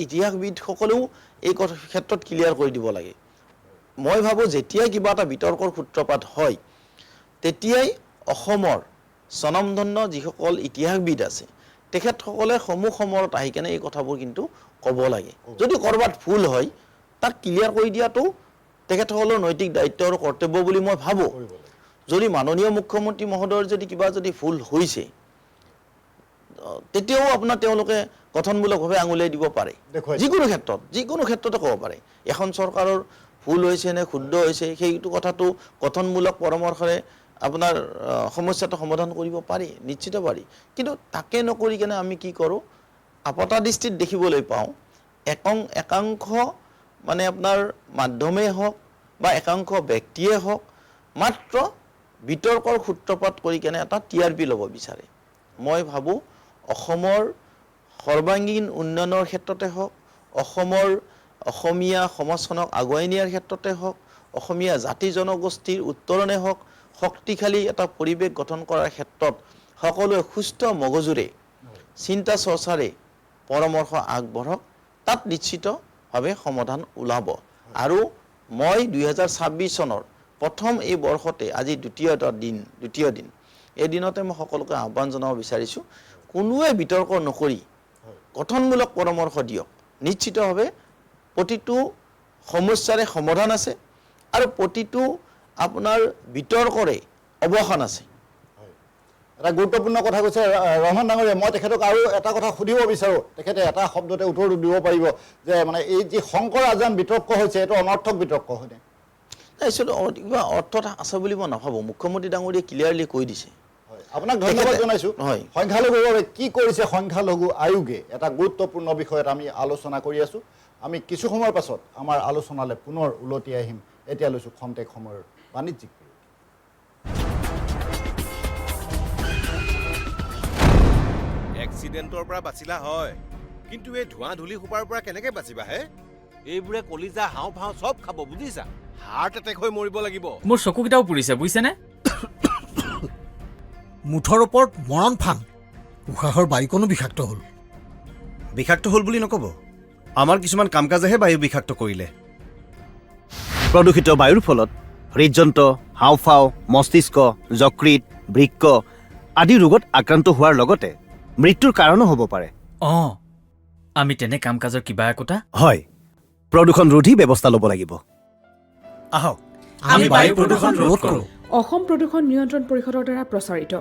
ইতিহাসবিদসকলেও এই ক্ষেত্ৰত ক্লিয়াৰ কৰি দিব লাগে মই ভাবোঁ যেতিয়াই কিবা এটা বিতৰ্কৰ সূত্ৰপাত হয় তেতিয়াই অসমৰ স্বনামধন্য যিসকল ইতিহাসবিদ আছে তেখেতসকলে সমূহ সময়ত আহি কেনে এই কথাবোৰ কিন্তু ক'ব লাগে যদি ক'ৰবাত ভুল হয় তাক ক্লিয়াৰ কৰি দিয়াটো তেখেতসকলৰ নৈতিক দায়িত্ব আৰু কৰ্তব্য বুলি মই ভাবোঁ যদি মাননীয় মুখ্যমন্ত্ৰী মহোদয়ৰ যদি ভুল হৈছে তেতিয়াও আপোনাৰ তেওঁলোকে গঠনমূলকভাৱে আঙুলিয়াই দিব পাৰে যিকোনো ক্ষেত্ৰতে ক'ব পাৰে এখন চৰকাৰৰ ভুল হৈছে নে শুদ্ধ হৈছে সেইটো কথাটো গঠনমূলক পৰামৰ্শৰে আপোনাৰ সমস্যাটো সমাধান কৰিব পাৰি নিশ্চিত পাৰি কিন্তু তাকে নকৰি কেনে আমি কি কৰোঁ আপতা দৃষ্টিত দেখিবলৈ পাওঁ একাংশ মানে আপোনাৰ মাধ্যমেই হওক বা একাংশ ব্যক্তিয়ে হওক মাত্ৰ বিতৰ্কৰ সূত্ৰপাত কৰি কেনে এটা TRP ল'ব বিচাৰে মই ভাবোঁ অসমৰ সৰ্বাংগীন উন্নয়নৰ ক্ষেত্ৰতে হওক অসমীয়া সমাজখনক আগুৱাই নিয়াৰ ক্ষেত্ৰতে হওক অসমীয়া জাতি জনগোষ্ঠীৰ উত্তৰণে হওক শক্তিশালী এটা পৰিৱেশ গঠন কৰাৰ ক্ষেত্ৰত সকলোৱে সুস্থ মগজুৰে চিন্তা চৰ্চাৰে পৰামৰ্শ আগবঢ়ক তাত নিশ্চিতভাৱে সমাধান ওলাব আৰু মই 2026 চনৰ প্ৰথম এই বৰ্ষতে আজি দ্বিতীয় দিন এই দিনতে মই সকলোকে আহ্বান জনাব বিচাৰিছোঁ কোনোৱে বিতৰ্ক নকৰি গঠনমূলক পৰামৰ্শ দিয়ক নিশ্চিতভাৱে প্ৰতিটো সমস্যাৰে সমাধান আছে আৰু প্ৰতিটো আপোনাৰ বিতৰ্কৰে অৱসান আছে এটা গুৰুত্বপূৰ্ণ কথা কৈছে ৰহমান ডাঙৰীয়া মই তেখেতক আৰু এটা কথা সুধিব বিচাৰোঁ তেখেতে এটা শব্দতে উত্তৰটো দিব পাৰিব যে মানে এই যি শংকৰ আজান বিতৰ্ক হৈছে এইটো অনৰ্থক বিতৰ্ক হয়নে কিবা অৰ্থ আছে বুলি মই নাভাবোঁ মুখ্যমন্ত্ৰী ডাঙৰীয়াই ক্লিয়াৰলি কৈ দিছে আপোনাক ধন্যবাদ জনাইছোঁ সংখ্যালঘুৰ বাবে কি কৰিছে সংখ্যালঘু আয়োগে এটা গুৰুত্বপূৰ্ণ বিষয়ত আমি আলোচনা কৰি আছোঁ আমি কিছু সময়ৰ পাছত আমাৰ আলোচনালৈ পুনৰ উলটি আহিম এতিয়া লৈছোঁ খন্তেক সময়ৰ বাণিজ্যিক এক্সিডেণ্টৰ পৰা বাচিলা হয় কিন্তু এই ধোঁৱা ধূলি সোপাৰ পৰা কেনেকৈ বাচিবা হে এইবোৰে কলিজা হাওঁফাওঁ চব খাব বুজিছা হাৰ্ট এটেক হৈ মৰিব লাগিব মোৰ চকুকেইটাও পুৰিছে বুজিছেনে মুঠৰ ওপৰত মৰণ ফান উশাহৰ বায়ুকণো বিষাক্ত হ'ল বিষাক্ত হ'ল বুলি নক'ব আমাৰ কিছুমান কাম কাজেহে বায়ু বিষাক্ত কৰিলে প্ৰদূষিত বায়ুৰ ফলত হৃদযন্ত্ৰ হাওঁফাওঁ মস্তিষ্ক যকৃত বৃক্ক আদি ৰোগত আক্ৰান্ত হোৱাৰ লগতে মৃত্যুৰ কাৰণো হ'ব পাৰে আমি তেনে কাম কাজৰ কিবা একোটা হয় প্ৰদূষণ ৰোধী ব্যৱস্থা ল'ব লাগিব আহক আমি বায়ু প্ৰদূষণ ৰোধ কৰোঁ অসম প্ৰদূষণ নিয়ন্ত্ৰণ পৰিষদৰ দ্বাৰা প্ৰচাৰিত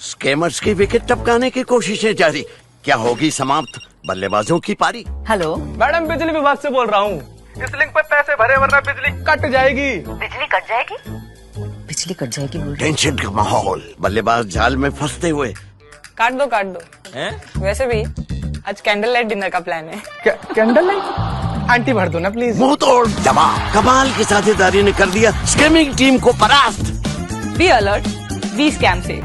स्कैमर्स की विकेट टपकाने की कोशिशें जारी क्या होगी समाप्त बल्लेबाजों की पारी हेलो मैडम बिजली विभाग से बोल रहा हूँ इस लिंक पे पैसे भरे वरना बिजली कट जाएगी बिजली कट जाएगी बिजली कट जाएगी बोल टेंशन का माहौल बल्लेबाज जाल में फंसते हुए काट दो वैसे भी आज कैंडल लाइट डिनर का प्लान है कैंडल लाइट आंटी भर दो ना प्लीज मुंह तोड़ जवाब कमाल की साझेदारी ने कर दिया स्कैमिंग टीम को परास्त बी अलर्ट बी स्कैम से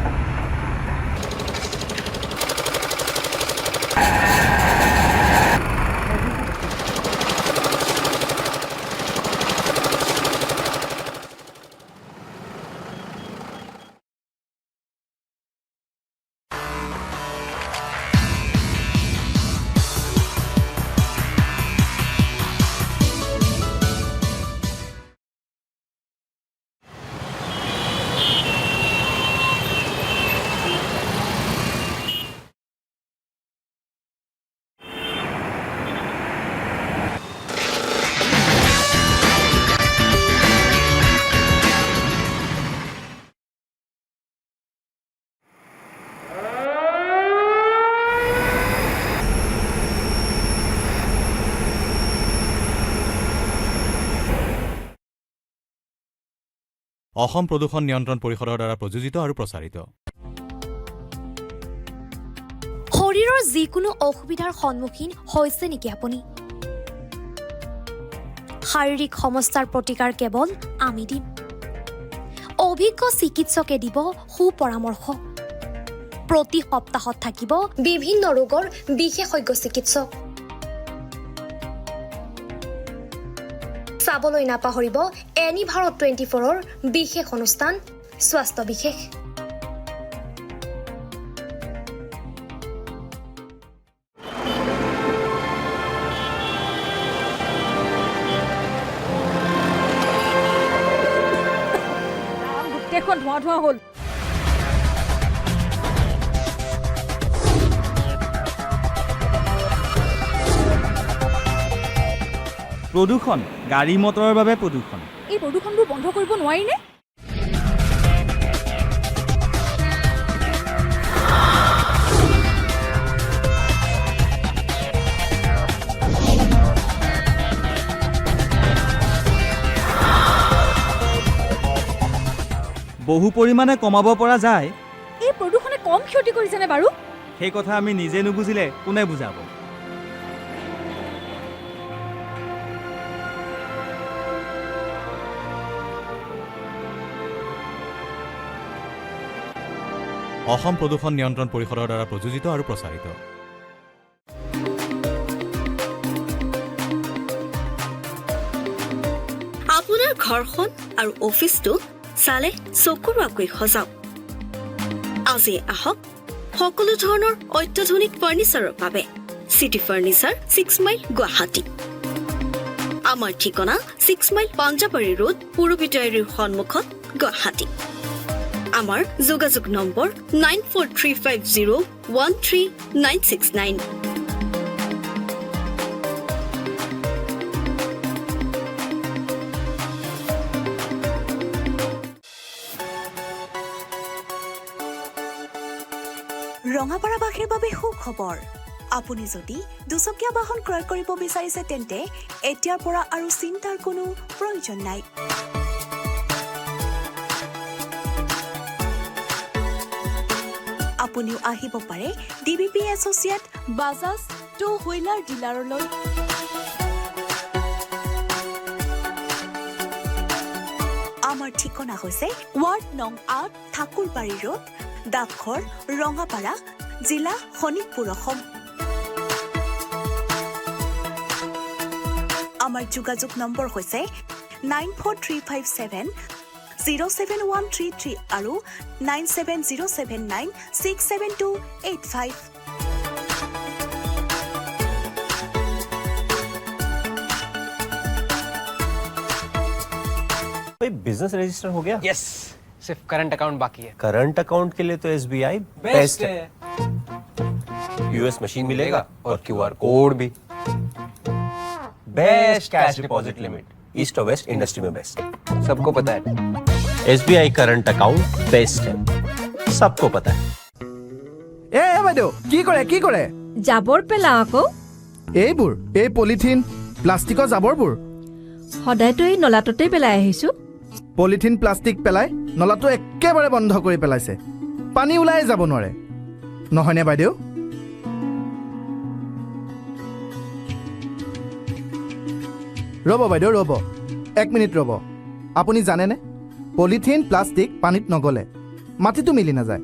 অসম প্ৰদূষণ নিয়ন্ত্ৰণ পৰিষদৰ দ্বাৰা প্ৰযোজিত আৰু প্ৰচাৰিত শৰীৰৰ যিকোনো অসুবিধাৰ সন্মুখীন হৈছে নেকি আপুনি শাৰীৰিক সমস্যাৰ প্ৰতিকাৰ কেৱল আমি দিম অভিজ্ঞ চিকিৎসকে দিব সুপৰামৰ্শ প্ৰতি সপ্তাহত থাকিব বিভিন্ন ৰোগৰ বিশেষজ্ঞ চিকিৎসক চাবলৈ নাপাহৰিব এনি ভাৰত 24ৰ বিশেষ অনুষ্ঠান স্বাস্থ্য বিশেষ গোটেইখন ধোঁৱা ধোঁৱা হ'ল প্ৰদূষণ গাড়ী মটৰৰ বাবে প্ৰদূষণ এই প্ৰদূষণবোৰ বন্ধ কৰিব নোৱাৰিনে বহু পৰিমাণে কমাব পৰা যায় এই প্ৰদূষণে কম ক্ষতি কৰিছেনে বাৰু সেই কথা আমি নিজে নুবুজিলে কোনে বুজাব অসম প্ৰদূষণ নিয়ন্ত্ৰণ পৰিষদৰ দ্বাৰা প্ৰযোজিত আৰু প্ৰচাৰিত আপোনাৰ ঘৰখন আৰু অফিচটো চালে চকুৰ আগুৰি সজাওক আজি আহক সকলো ধৰণৰ অত্যাধুনিক ফাৰ্নিচাৰৰ বাবে সিটি ফাৰ্নিচাৰ 6 মাইল গুৱাহাটী আমাৰ ঠিকনা 6 মাইল পাঞ্জাবাৰী ৰোড পুৰবিটাৰীৰ সন্মুখত গুৱাহাটী আমাৰ যোগাযোগ নম্বৰ 9435013969 ৰঙাপাৰাবাসীৰ বাবে সুখবৰ আপুনি যদি দুচকীয়া বাহন ক্ৰয় কৰিব বিচাৰিছে তেন্তে এতিয়াৰ পৰা আৰু চিন্তাৰ কোনো প্ৰয়োজন নাই আপুনিও আহিব পাৰে DBP associate Bajaj two wheeler ডিলাৰলৈ আমাৰ ঠিকনা হৈছে ৱাৰ্ড নং ৮ ঠাকুৰবাৰী ৰোড ডাকঘৰ ৰঙাপাৰা জিলা শোণিতপুৰ অসম আমাৰ যোগাযোগ নম্বৰ হৈছে 94357 07133 আৰু 9707967285। बिजनेस रजिस्टर हो गया? यस, सिर्फ करंट अकाउंट बाकी है। करंट अकाउंट के लिए तो SBI बेस्ट है। US मशीन मिलेगा और QR कोड भी। Best cash deposit limit, east और वेस्ट इंडस्ट्री में बेस्ट। सबको पता है। SBI करंट अकाउंट बेस्ट है, सबको पता है। এ বাইদেউ কি কৰে জাবৰ পেলা আকৌ এইবোৰ এই পলিথিন প্লাষ্টিকৰ জাবৰবোৰ সদায়তো এই নলাটোতে পেলাই আহিছো পলিথিন প্লাষ্টিক পেলাই নলাটো একেবাৰে বন্ধ কৰি পেলাইছে পানী ওলাই যাব নোৱাৰে নহয়নে বাইদেউ ৰ'ব বাইদেউ ৰ'ব এক মিনিট ৰ'ব আপুনি জানেনে পলিথিন প্লাষ্টিক পানীত নগলে মাটিটো মিলি নাযায়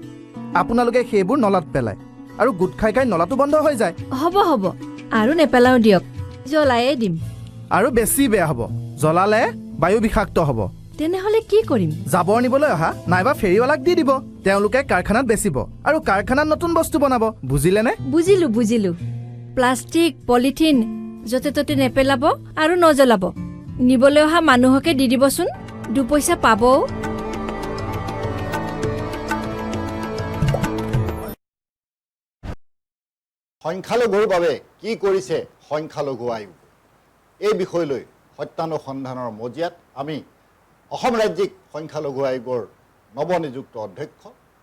আপোনালোকে সেইবোৰ নলাত পেলায় আৰু গুট খাই নলাটো বন্ধ হৈ যায় হ'ব আৰু নেপেলাও দিয়ক জ্বলায়ে দিম আৰু বেছি বেয়া হ'ব জ্বলালে বায়ু বিষাক্ত হ'ব তেনেহলে কি কৰিম জাবৰ নিবলৈ অহা নাইবা ফেৰিৱালাক দি দিব তেওঁলোকে কাৰখানাত বেচিব আৰু কাৰখানাত নতুন বস্তু বনাব বুজিলেনে বুজিলো প্লাষ্টিক পলিথিন যতে ততে নেপেলাব আৰু নজ্বলাব নিবলৈ অহা মানুহকে দি দিবচোন দুপইচা পাব সংখ্যালঘুৰ বাবে কি কৰিছে সংখ্যালঘু আয়োগ এই বিষয়লৈ সত্যানুসন্ধানৰ মজিয়াত আমি অসম ৰাজ্যিক সংখ্যালঘু আয়োগৰ নৱনিযুক্ত অধ্যক্ষ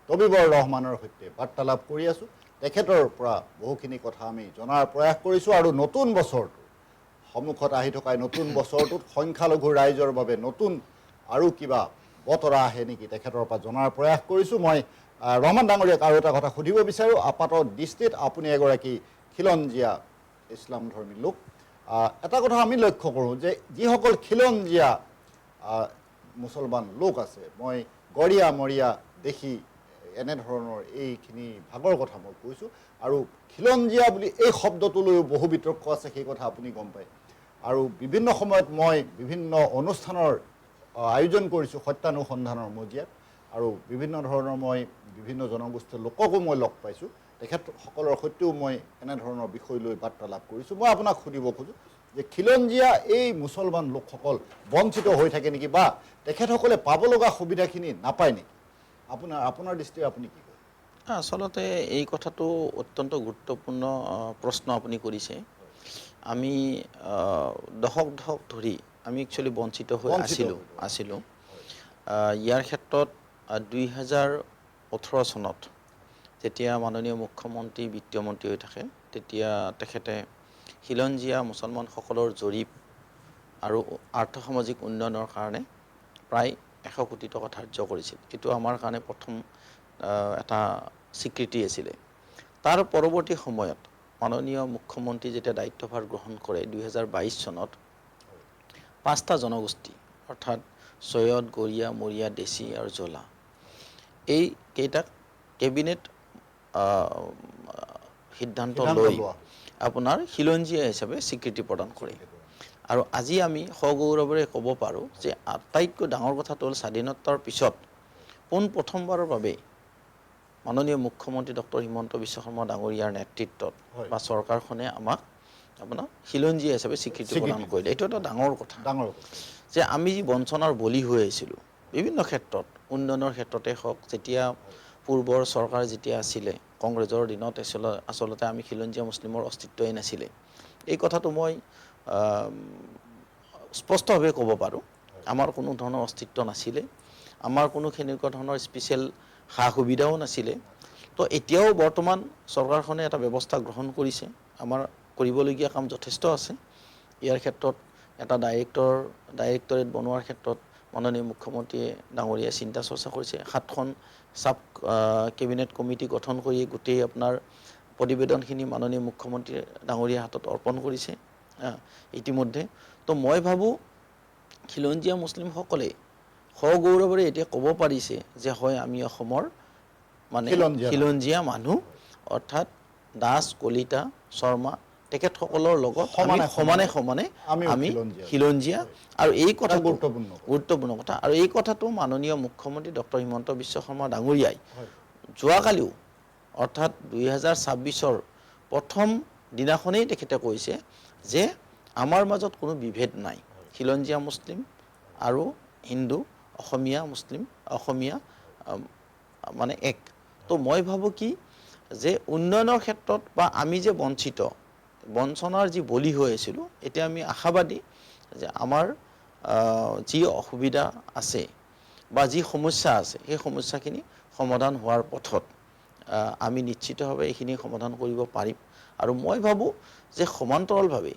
তবিবৰ ৰহমানৰ সৈতে বাৰ্তালাপ কৰি আছোঁ তেখেতৰ পৰা বহুখিনি কথা আমি জনাৰ প্ৰয়াস কৰিছোঁ আৰু নতুন বছৰটো সন্মুখত আহি থকা নতুন বছৰটোত সংখ্যালঘু ৰাইজৰ বাবে নতুন আৰু কিবা বতৰা আহে নেকি তেখেতৰ পৰা জনাৰ প্ৰয়াস কৰিছোঁ মই ৰহমান ডাঙৰীয়াক আৰু এটা কথা সুধিব বিচাৰোঁ আপাতৰ দৃষ্টিত আপুনি এগৰাকী খিলঞ্জীয়া ইছলাম ধৰ্মী লোক এটা কথা আমি লক্ষ্য কৰোঁ যে যিসকল খিলঞ্জীয়া মুছলমান লোক আছে মই গৰিয়া মৰিয়া দেখি এনেধৰণৰ এইখিনি ভাগৰ কথা মই কৈছোঁ আৰু খিলঞ্জীয়া বুলি এই শব্দটোলৈও বহু বিতৰ্ক আছে সেই কথা আপুনি গম পায় আৰু বিভিন্ন সময়ত মই বিভিন্ন অনুষ্ঠানৰ আয়োজন কৰিছোঁ সত্যানুসন্ধানৰ মজিয়াত আৰু বিভিন্ন ধৰণৰ মই বিভিন্ন জনগোষ্ঠীৰ লোককো মই লগ পাইছোঁ তেখেতসকলৰ সৈতেও মই এনেধৰণৰ বিষয় লৈ বাৰ্তালাপ কৰিছোঁ মই আপোনাক সুধিব খোজোঁ যে খিলঞ্জীয়া এই মুছলমান লোকসকল বঞ্চিত হৈ থাকে নেকি বা তেখেতসকলে পাব লগা সুবিধাখিনি নাপায় নেকি আপোনাৰ দৃষ্টিৰে আপুনি কি কয় আচলতে এই কথাটো অত্যন্ত গুৰুত্বপূৰ্ণ প্ৰশ্ন আপুনি কৰিছে আমি দশক ধৰি আমি একচুৱেলি বঞ্চিত হৈ আছিলোঁ ইয়াৰ ক্ষেত্ৰত 2018 চনত যেতিয়া মাননীয় মুখ্যমন্ত্ৰী বিত্তীয় মন্ত্ৰী হৈ থাকে তেতিয়া তেখেতে খিলঞ্জীয়া মুছলমানসকলৰ জৰীপ আৰু আৰ্থসামাজিক উন্নয়নৰ কাৰণে প্ৰায় 100 কোটি টকা ধাৰ্য কৰিছিল এইটো আমাৰ কাৰণে প্ৰথম এটা স্বীকৃতি আছিলে তাৰ পৰৱৰ্তী সময়ত মাননীয় মুখ্যমন্ত্ৰী যেতিয়া দায়িত্বভাৰ গ্ৰহণ কৰে 2022 চনত 5টা জনগোষ্ঠী অৰ্থাৎ সৈয়দ গৰিয়া মৰিয়া দেশী আৰু জলা এই কেইটাক কেবিনেট সিদ্ধান্ত লৈ আপোনাৰ খিলঞ্জীয়া হিচাপে স্বীকৃতি প্ৰদান কৰে আৰু আজি আমি সগৌৰৱেৰে ক'ব পাৰোঁ যে আটাইতকৈ ডাঙৰ কথাটো হ'ল স্বাধীনতাৰ পিছত প্ৰথমবাৰৰ বাবে মাননীয় মুখ্যমন্ত্ৰী ডক্টৰ হিমন্ত বিশ্ব শৰ্মা ডাঙৰীয়াৰ নেতৃত্বত বা চৰকাৰখনে আমাক আপোনাৰ খিলঞ্জীয়া হিচাপে স্বীকৃতি প্ৰদান কৰিলে এইটো এটা ডাঙৰ কথা যে আমি যি বঞ্চনাৰ বলি হৈ আহিছিলোঁ বিভিন্ন ক্ষেত্ৰত উন্নয়নৰ ক্ষেত্ৰতে হওক যেতিয়া পূৰ্বৰ চৰকাৰ যেতিয়া আছিলে কংগ্ৰেছৰ দিনত আচলতে আমি খিলঞ্জীয়া মুছলিমৰ অস্তিত্বই নাছিলে এই কথাটো মই স্পষ্টভাৱে ক'ব পাৰোঁ আমাৰ কোনো ধৰণৰ অস্তিত্ব নাছিলে আমাৰ কোনো সেনেকুৱা ধৰণৰ স্পেচিয়েল সা সুবিধাও নাছিলে তো এতিয়াও বৰ্তমান চৰকাৰখনে এটা ব্যৱস্থা গ্ৰহণ কৰিছে আমাৰ কৰিবলগীয়া কাম যথেষ্ট আছে ইয়াৰ ক্ষেত্ৰত এটা ডাইৰেক্টৰেট বনোৱাৰ ক্ষেত্ৰত মাননীয় মুখ্যমন্ত্ৰীয়ে ডাঙৰীয়া চিন্তা চৰ্চা কৰিছে 7খন সাব কেবিনেট কমিটি গঠন কৰি গোটেই আপোনাৰ প্ৰতিবেদনখিনি মাননীয় মুখ্যমন্ত্ৰী ডাঙৰীয়াৰ হাতত অৰ্পণ কৰিছে ইতিমধ্যে তো মই ভাবোঁ খিলঞ্জীয়া মুছলিমসকলে সগৌৰৱেৰে এতিয়া ক'ব পাৰিছে যে হয় আমি অসমৰ মানে খিলঞ্জীয়া মানুহ অৰ্থাৎ দাস কলিতা শৰ্মা তেখেতসকলৰ লগত সমানে আমি খিলঞ্জীয়া আৰু এই কথা গুৰুত্বপূৰ্ণ কথা আৰু এই কথাটো মাননীয় মুখ্যমন্ত্ৰী ডক্টৰ হিমন্ত বিশ্ব শৰ্মা ডাঙৰীয়াই যোৱাকালিও অৰ্থাৎ 2026-ৰ প্ৰথম দিনাখনেই তেখেতে কৈছে যে আমাৰ মাজত কোনো বিভেদ নাই খিলঞ্জীয়া মুছলিম আৰু হিন্দু অসমীয়া মুছলিম অসমীয়া মানে এক তো মই ভাবোঁ কি যে উন্নয়নৰ ক্ষেত্ৰত বা আমি যে বঞ্চনাৰ যি বলি হৈ আছিলোঁ এতিয়া আমি আশাবাদী যে আমাৰ যি অসুবিধা আছে বা যি সমস্যা আছে সেই সমস্যাখিনি সমাধান হোৱাৰ পথত আমি নিশ্চিতভাৱে এইখিনি সমাধান কৰিব পাৰিম আৰু মই ভাবোঁ যে সমান্তৰালভাৱে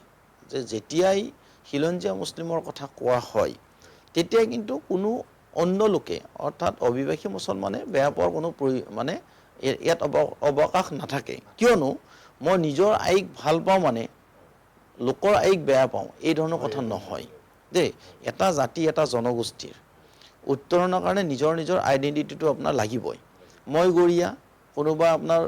যে যেতিয়াই খিলঞ্জীয়া মুছলিমৰ কথা কোৱা হয় তেতিয়া কিন্তু কোনো অন্য লোকে অৰ্থাৎ অভিবাসী মুছলমানে বেয়া পোৱাৰ কোনো মানে ইয়াত অৱকাশ নাথাকে কিয়নো মই নিজৰ আইক ভাল পাওঁ মানে লোকৰ আইক বেয়া পাওঁ এই ধৰণৰ কথা নহয় দেই এটা জাতি এটা জনগোষ্ঠীৰ উত্তৰণৰ কাৰণে নিজৰ আইডেণ্টিটিটো আপোনাৰ লাগিবই মই গৰীয়া কোনোবা আপোনাৰ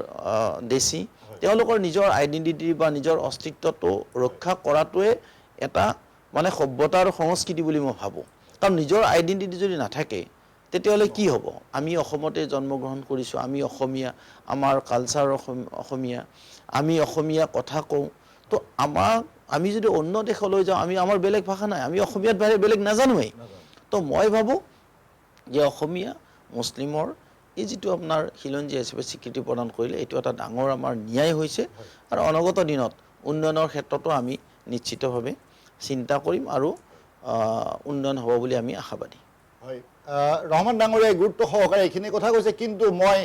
দেশী তেওঁলোকৰ নিজৰ আইডেণ্টিটি বা নিজৰ অস্তিত্বটো ৰক্ষা কৰাটোৱে এটা মানে সভ্যতা আৰু সংস্কৃতি বুলি মই ভাবোঁ কাৰণ নিজৰ আইডেণ্টিটি যদি নাথাকে তেতিয়াহ'লে কি হ'ব আমি অসমতে জন্মগ্ৰহণ কৰিছোঁ আমি অসমীয়া আমাৰ কালচাৰ অসমীয়া আমি অসমীয়া কথা কওঁ তো আমি যদি অন্য দেশলৈ যাওঁ আমাৰ বেলেগ ভাষা নাই আমি অসমীয়াত বাহিৰে বেলেগ নাজানোৱেই তো মই ভাবোঁ যে অসমীয়া মুছলিমৰ এই যিটো আপোনাৰ খিলঞ্জীয়া হিচাপে স্বীকৃতি প্ৰদান কৰিলে এইটো এটা ডাঙৰ আমাৰ ন্যায় হৈছে আৰু অনাগত দিনত উন্নয়নৰ ক্ষেত্ৰতো আমি নিশ্চিতভাৱে চিন্তা কৰিম আৰু উন্নয়ন হ'ব বুলি আমি আশাবাদী হয় ৰহমান ডাঙৰীয়াই গুৰুত্ব সহকাৰে এইখিনি কথা কৈছে কিন্তু মই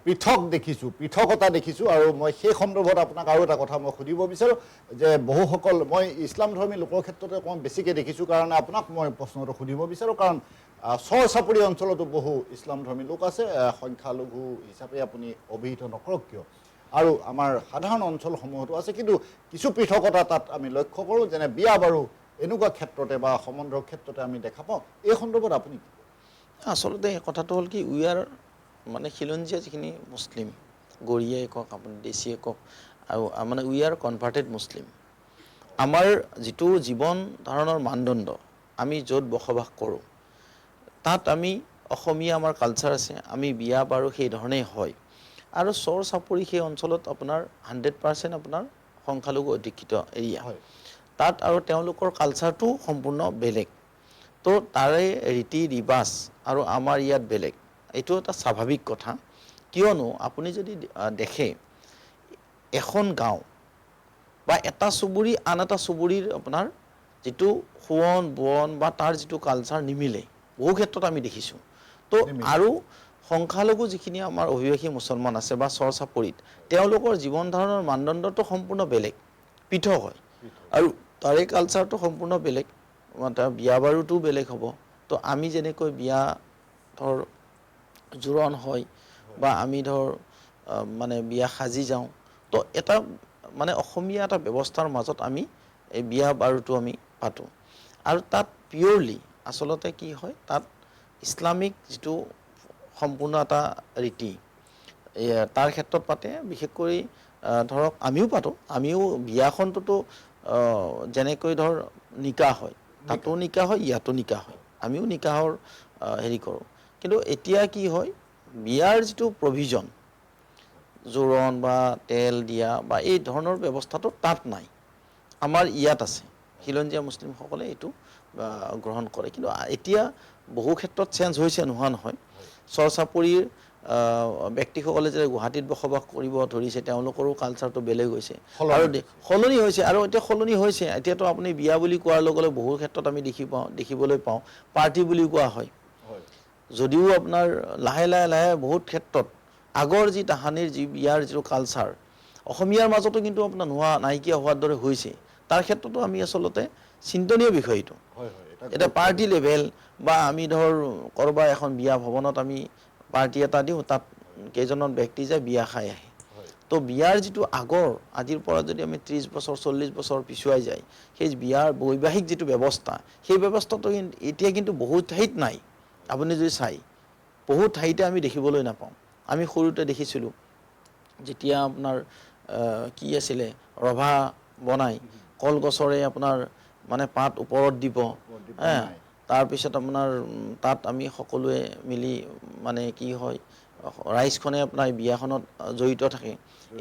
পৃথকতা দেখিছোঁ আৰু মই সেই সন্দৰ্ভত আপোনাক আৰু এটা কথা মই সুধিব বিচাৰোঁ যে বহুসকল মই ইছলাম ধৰ্মী লোকৰ ক্ষেত্ৰতে অকণমান বেছিকৈ দেখিছোঁ কাৰণে আপোনাক মই প্ৰশ্নটো সুধিব বিচাৰোঁ কাৰণ চৰ চাপৰি অঞ্চলতো বহু ইছলাম ধৰ্মী লোক আছে সংখ্যালঘু হিচাপে আপুনি অভিহিত নকৰক কিয় আৰু আমাৰ সাধাৰণ অঞ্চলসমূহতো আছে কিন্তু কিছু পৃথকতা তাত আমি লক্ষ্য কৰোঁ যেনে বিয়া বাৰু এনেকুৱা ক্ষেত্ৰতে বা সম্বন্ধৰ ক্ষেত্ৰতে আমি দেখা পাওঁ এই সন্দৰ্ভত আপুনি আচলতে কথাটো হ'ল কি উই আৰ মানে খিলঞ্জীয়া যিখিনি মুছলিম গৰীয়াই কওক আপুনি দেশীয়ে কওক আৰু মানে উই আৰ কনভাৰ্টেড মুছলিম আমাৰ যিটো জীৱন ধাৰণৰ মানদণ্ড আমি য'ত বসবাস কৰোঁ তাত আমি অসমীয়া আমাৰ কালচাৰ আছে আমি বিয়া বাৰু সেই ধৰণেই হয় আৰু চৰ চাপৰি সেই অঞ্চলত আপোনাৰ 100% আপোনাৰ সংখ্যালঘু অধিষ্ঠিত এৰিয়া তাত আৰু তেওঁলোকৰ কালচাৰটো সম্পূৰ্ণ বেলেগ তো তাৰে ৰীতি ৰিবাজ আৰু আমাৰ ইয়াত বেলেগ এইটো এটা স্বাভাৱিক কথা কিয়নো আপুনি যদি দেখে এখন গাঁও বা এটা চুবুৰী আন এটা চুবুৰীৰ আপোনাৰ যিটো শোৱন বোৱন বা তাৰ যিটো কালচাৰ নিমিলে বহু ক্ষেত্ৰত আমি দেখিছোঁ তো আৰু সংখ্যালঘু যিখিনি আমাৰ অভিবাসী মুছলমান আছে বা চৰ চাপৰিত তেওঁলোকৰ জীৱন ধাৰণৰ মানদণ্ডটো সম্পূৰ্ণ বেলেগ পৃথক হয় আৰু তাৰে কালচাৰটো সম্পূৰ্ণ বেলেগ তাৰ বিয়া বাৰুটো বেলেগ হ'ব তো আমি যেনেকৈ বিয়া ধৰ জোৰণ হয় বা আমি ধৰ মানে বিয়া সাজি যাওঁ তো এটা মানে অসমীয়া এটা ব্যৱস্থাৰ মাজত আমি এই বিয়া বাৰুটো আমি পাতোঁ আৰু তাত পিয়ৰলি আচলতে কি হয় তাত ইছলামিক যিটো সম্পূৰ্ণ এটা ৰীতি তাৰ ক্ষেত্ৰত পাতে বিশেষকৈ ধৰক আমিও পাতোঁ আমিও বিয়াখনটোতো যেনেকৈ ধৰ নিকাহ হয় তাতো নিকাহ হয় ইয়াতো নিকাহ হয় আমিও নিকাহৰ হেৰি কৰোঁ কিন্তু এতিয়া কি হয় বিয়াৰ যিটো প্ৰভিজন জোৰণ বা তেল দিয়া বা এই ধৰণৰ ব্যৱস্থাটো তাত নাই আমাৰ ইয়াত আছে খিলঞ্জীয়া মুছলিমসকলে এইটো গ্ৰহণ কৰে কিন্তু এতিয়া বহু ক্ষেত্ৰত চেঞ্জ হৈছে নোহোৱা নহয় চৰ চাপৰিৰ ব্যক্তিসকলে যে গুৱাহাটীত বসবাস কৰিব ধৰিছে তেওঁলোকৰো কালচাৰটো বেলেগ হৈছে আৰু সলনি হৈছে আৰু এতিয়া সলনি হৈছে এতিয়াতো আপুনি বিয়া বুলি কোৱাৰ লগে লগে বহু ক্ষেত্ৰত আমি দেখিবলৈ পাওঁ পাৰ্টি বুলি কোৱা হয় যদিও আপোনাৰ লাহে লাহে বহুত ক্ষেত্ৰত আগৰ যি তাহানিৰ যি বিয়াৰ যিটো কালচাৰ অসমীয়াৰ মাজতো কিন্তু আপোনাৰ নাইকিয়া হোৱাৰ দৰে হৈছে তাৰ ক্ষেত্ৰতো আমি আচলতে চিন্তনীয় বিষয় এইটো এটা পাৰ্টি লেভেল বা আমি ধৰ কৰবা এখন বিয়া ভৱনত আমি পাৰ্টি এটা দিওঁ তাত কেইজনমান ব্যক্তি যায় বিয়া খাই আহে তো বিয়াৰ যিটো আগৰ আজিৰ পৰা যদি আমি 30 বছৰ 40 বছৰ পিছুৱাই যায় সেই বিয়াৰ বৈবাহিক যিটো ব্যৱস্থা সেই ব্যৱস্থাটো এতিয়া কিন্তু বহুত ঠাইত নাই আপুনি যদি চাই বহুত ঠাইতে আমি দেখিবলৈ নাপাওঁ আমি সৰুতে দেখিছিলোঁ যেতিয়া আপোনাৰ কি আছিলে ৰভা বনাই কলগছৰে আপোনাৰ মানে পাত ওপৰত দিব তাৰপিছত আপোনাৰ তাত আমি সকলোৱে মিলি মানে কি হয় ৰাইজখনে আপোনাৰ বিয়াখনত জড়িত থাকে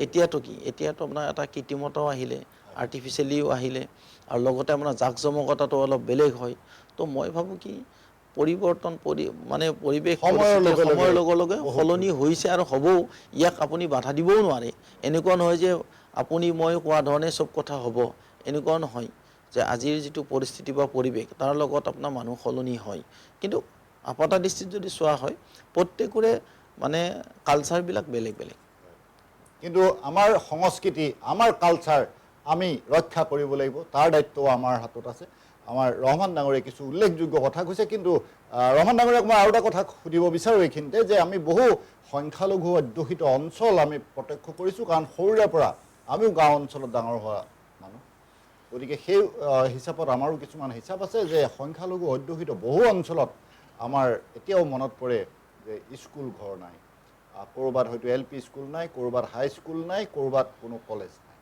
এতিয়াতো কি এতিয়াতো আপোনাৰ এটা কৃত্ৰিমতাও আহিলে আৰ্টিফিচিয়েলিও আহিলে আৰু লগতে আপোনাৰ জাকজমকতাটো অলপ বেলেগ হয় তো মই ভাবোঁ কি পৰিৱৰ্তন মানে পৰিৱেশ সময়ৰ লগে লগে সলনি হৈছে আৰু হ'বও ইয়াক আপুনি বাধা দিবও নোৱাৰে এনেকুৱা নহয় যে আপুনি মই কোৱা ধৰণে চব কথা হ'ব এনেকুৱা নহয় যে আজিৰ যিটো পৰিস্থিতি বা পৰিৱেশ তাৰ লগত আপোনাৰ মানুহ সলনি হয় কিন্তু আপাত দৃষ্টিত যদি চোৱা হয় প্ৰত্যেকৰে মানে কালচাৰবিলাক বেলেগ বেলেগ কিন্তু আমাৰ সংস্কৃতি আমাৰ কালচাৰ আমি ৰক্ষা কৰিব লাগিব তাৰ দায়িত্বও আমাৰ হাতত আছে আমাৰ ৰহমান ডাঙৰীয়ে কিছু উল্লেখযোগ্য কথা কৈছে কিন্তু ৰহমান ডাঙৰীয়াক মই আৰু এটা কথা সুধিব বিচাৰোঁ এইখিনিতে যে আমি বহু সংখ্যালঘু অধ্যুষিত অঞ্চল আমি প্ৰত্যক্ষ কৰিছোঁ কাৰণ সৰুৰে পৰা আমিও গাঁও অঞ্চলত ডাঙৰ হোৱা মানুহ গতিকে সেই হিচাপত আমাৰো কিছুমান হিচাপ আছে যে সংখ্যালঘু অধ্যুষিত বহু অঞ্চলত আমাৰ এতিয়াও মনত পৰে যে স্কুল ঘৰ নাই ক'ৰবাত হয়তো LP স্কুল নাই ক'ৰবাত হাই স্কুল নাই ক'ৰবাত কোনো কলেজ নাই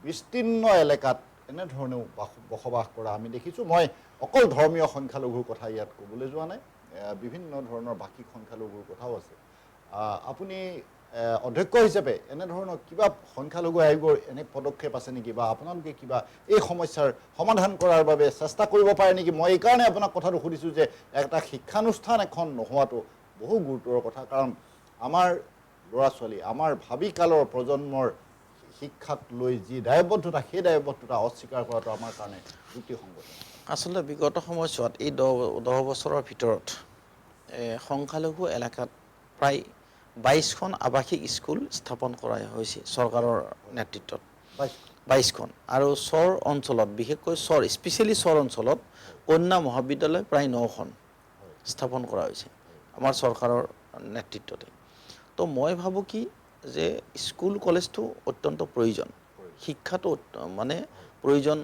বিস্তীৰ্ণ এলেকাত এনেধৰণেও বসবাস কৰা আমি দেখিছোঁ মই অকল ধৰ্মীয় সংখ্যালঘুৰ কথা ইয়াত ক'বলৈ যোৱা নাই বিভিন্ন ধৰণৰ ভাষিক সংখ্যালঘুৰ কথাও আছে আপুনি অধ্যক্ষ হিচাপে এনেধৰণৰ কিবা সংখ্যালঘু আয়োগৰ এনে পদক্ষেপ আছে নেকি বা আপোনালোকে কিবা এই সমস্যাৰ সমাধান কৰাৰ বাবে চেষ্টা কৰিব পাৰে নেকি মই এইকাৰণে আপোনাক কথাটো সুধিছোঁ যে এটা শিক্ষানুষ্ঠান এখন নোহোৱাটো বহু গুৰুতৰ কথা কাৰণ আমাৰ ল'ৰা ছোৱালী আমাৰ ভাবি কালৰ প্ৰজন্মৰ শিক্ষাক লৈ যি দায়বদ্ধতা সেই দায়বদ্ধতা অস্বীকাৰ কৰাটো আমাৰ কাৰণে যুক্তিসংগত আচলতে বিগত সময়ছোৱাত এই 10 বছৰৰ ভিতৰত সংখ্যালঘু এলেকাত প্ৰায় 22খন আৱাসিক স্কুল স্থাপন কৰা হৈছে চৰকাৰৰ নেতৃত্বত 22খন আৰু চৰ অঞ্চলত বিশেষকৈ স্পেচিয়েলি চৰ অঞ্চলত কন্যা মহাবিদ্যালয় প্ৰায় 9খন স্থাপন কৰা হৈছে আমাৰ চৰকাৰৰ নেতৃত্বতে তো মই ভাবোঁ কি যে স্কুল কলেজটো অত্যন্ত প্ৰয়োজন শিক্ষাটো মানে প্ৰয়োজন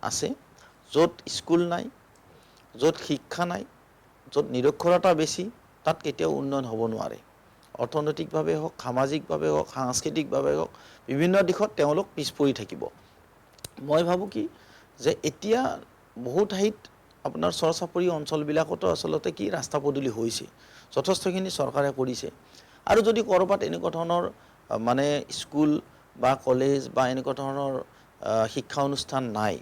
আছে য'ত স্কুল নাই য'ত শিক্ষা নাই য'ত নিৰক্ষৰতা বেছি তাত কেতিয়াও উন্নয়ন হ'ব নোৱাৰে অৰ্থনৈতিকভাৱে হওক সামাজিকভাৱে হওক সাংস্কৃতিকভাৱে হওক বিভিন্ন দিশত তেওঁলোক পিছ পৰি থাকিব মই ভাবোঁ কি যে এতিয়া বহু ঠাইত আপোনাৰ চৰ চাপৰি অঞ্চলবিলাকতো আচলতে কি ৰাস্তা পদূলি হৈছে যথেষ্টখিনি চৰকাৰে কৰিছে আৰু যদি ক'ৰবাত এনেকুৱা ধৰণৰ মানে স্কুল বা কলেজ বা এনেকুৱা ধৰণৰ শিক্ষা অনুষ্ঠান নাই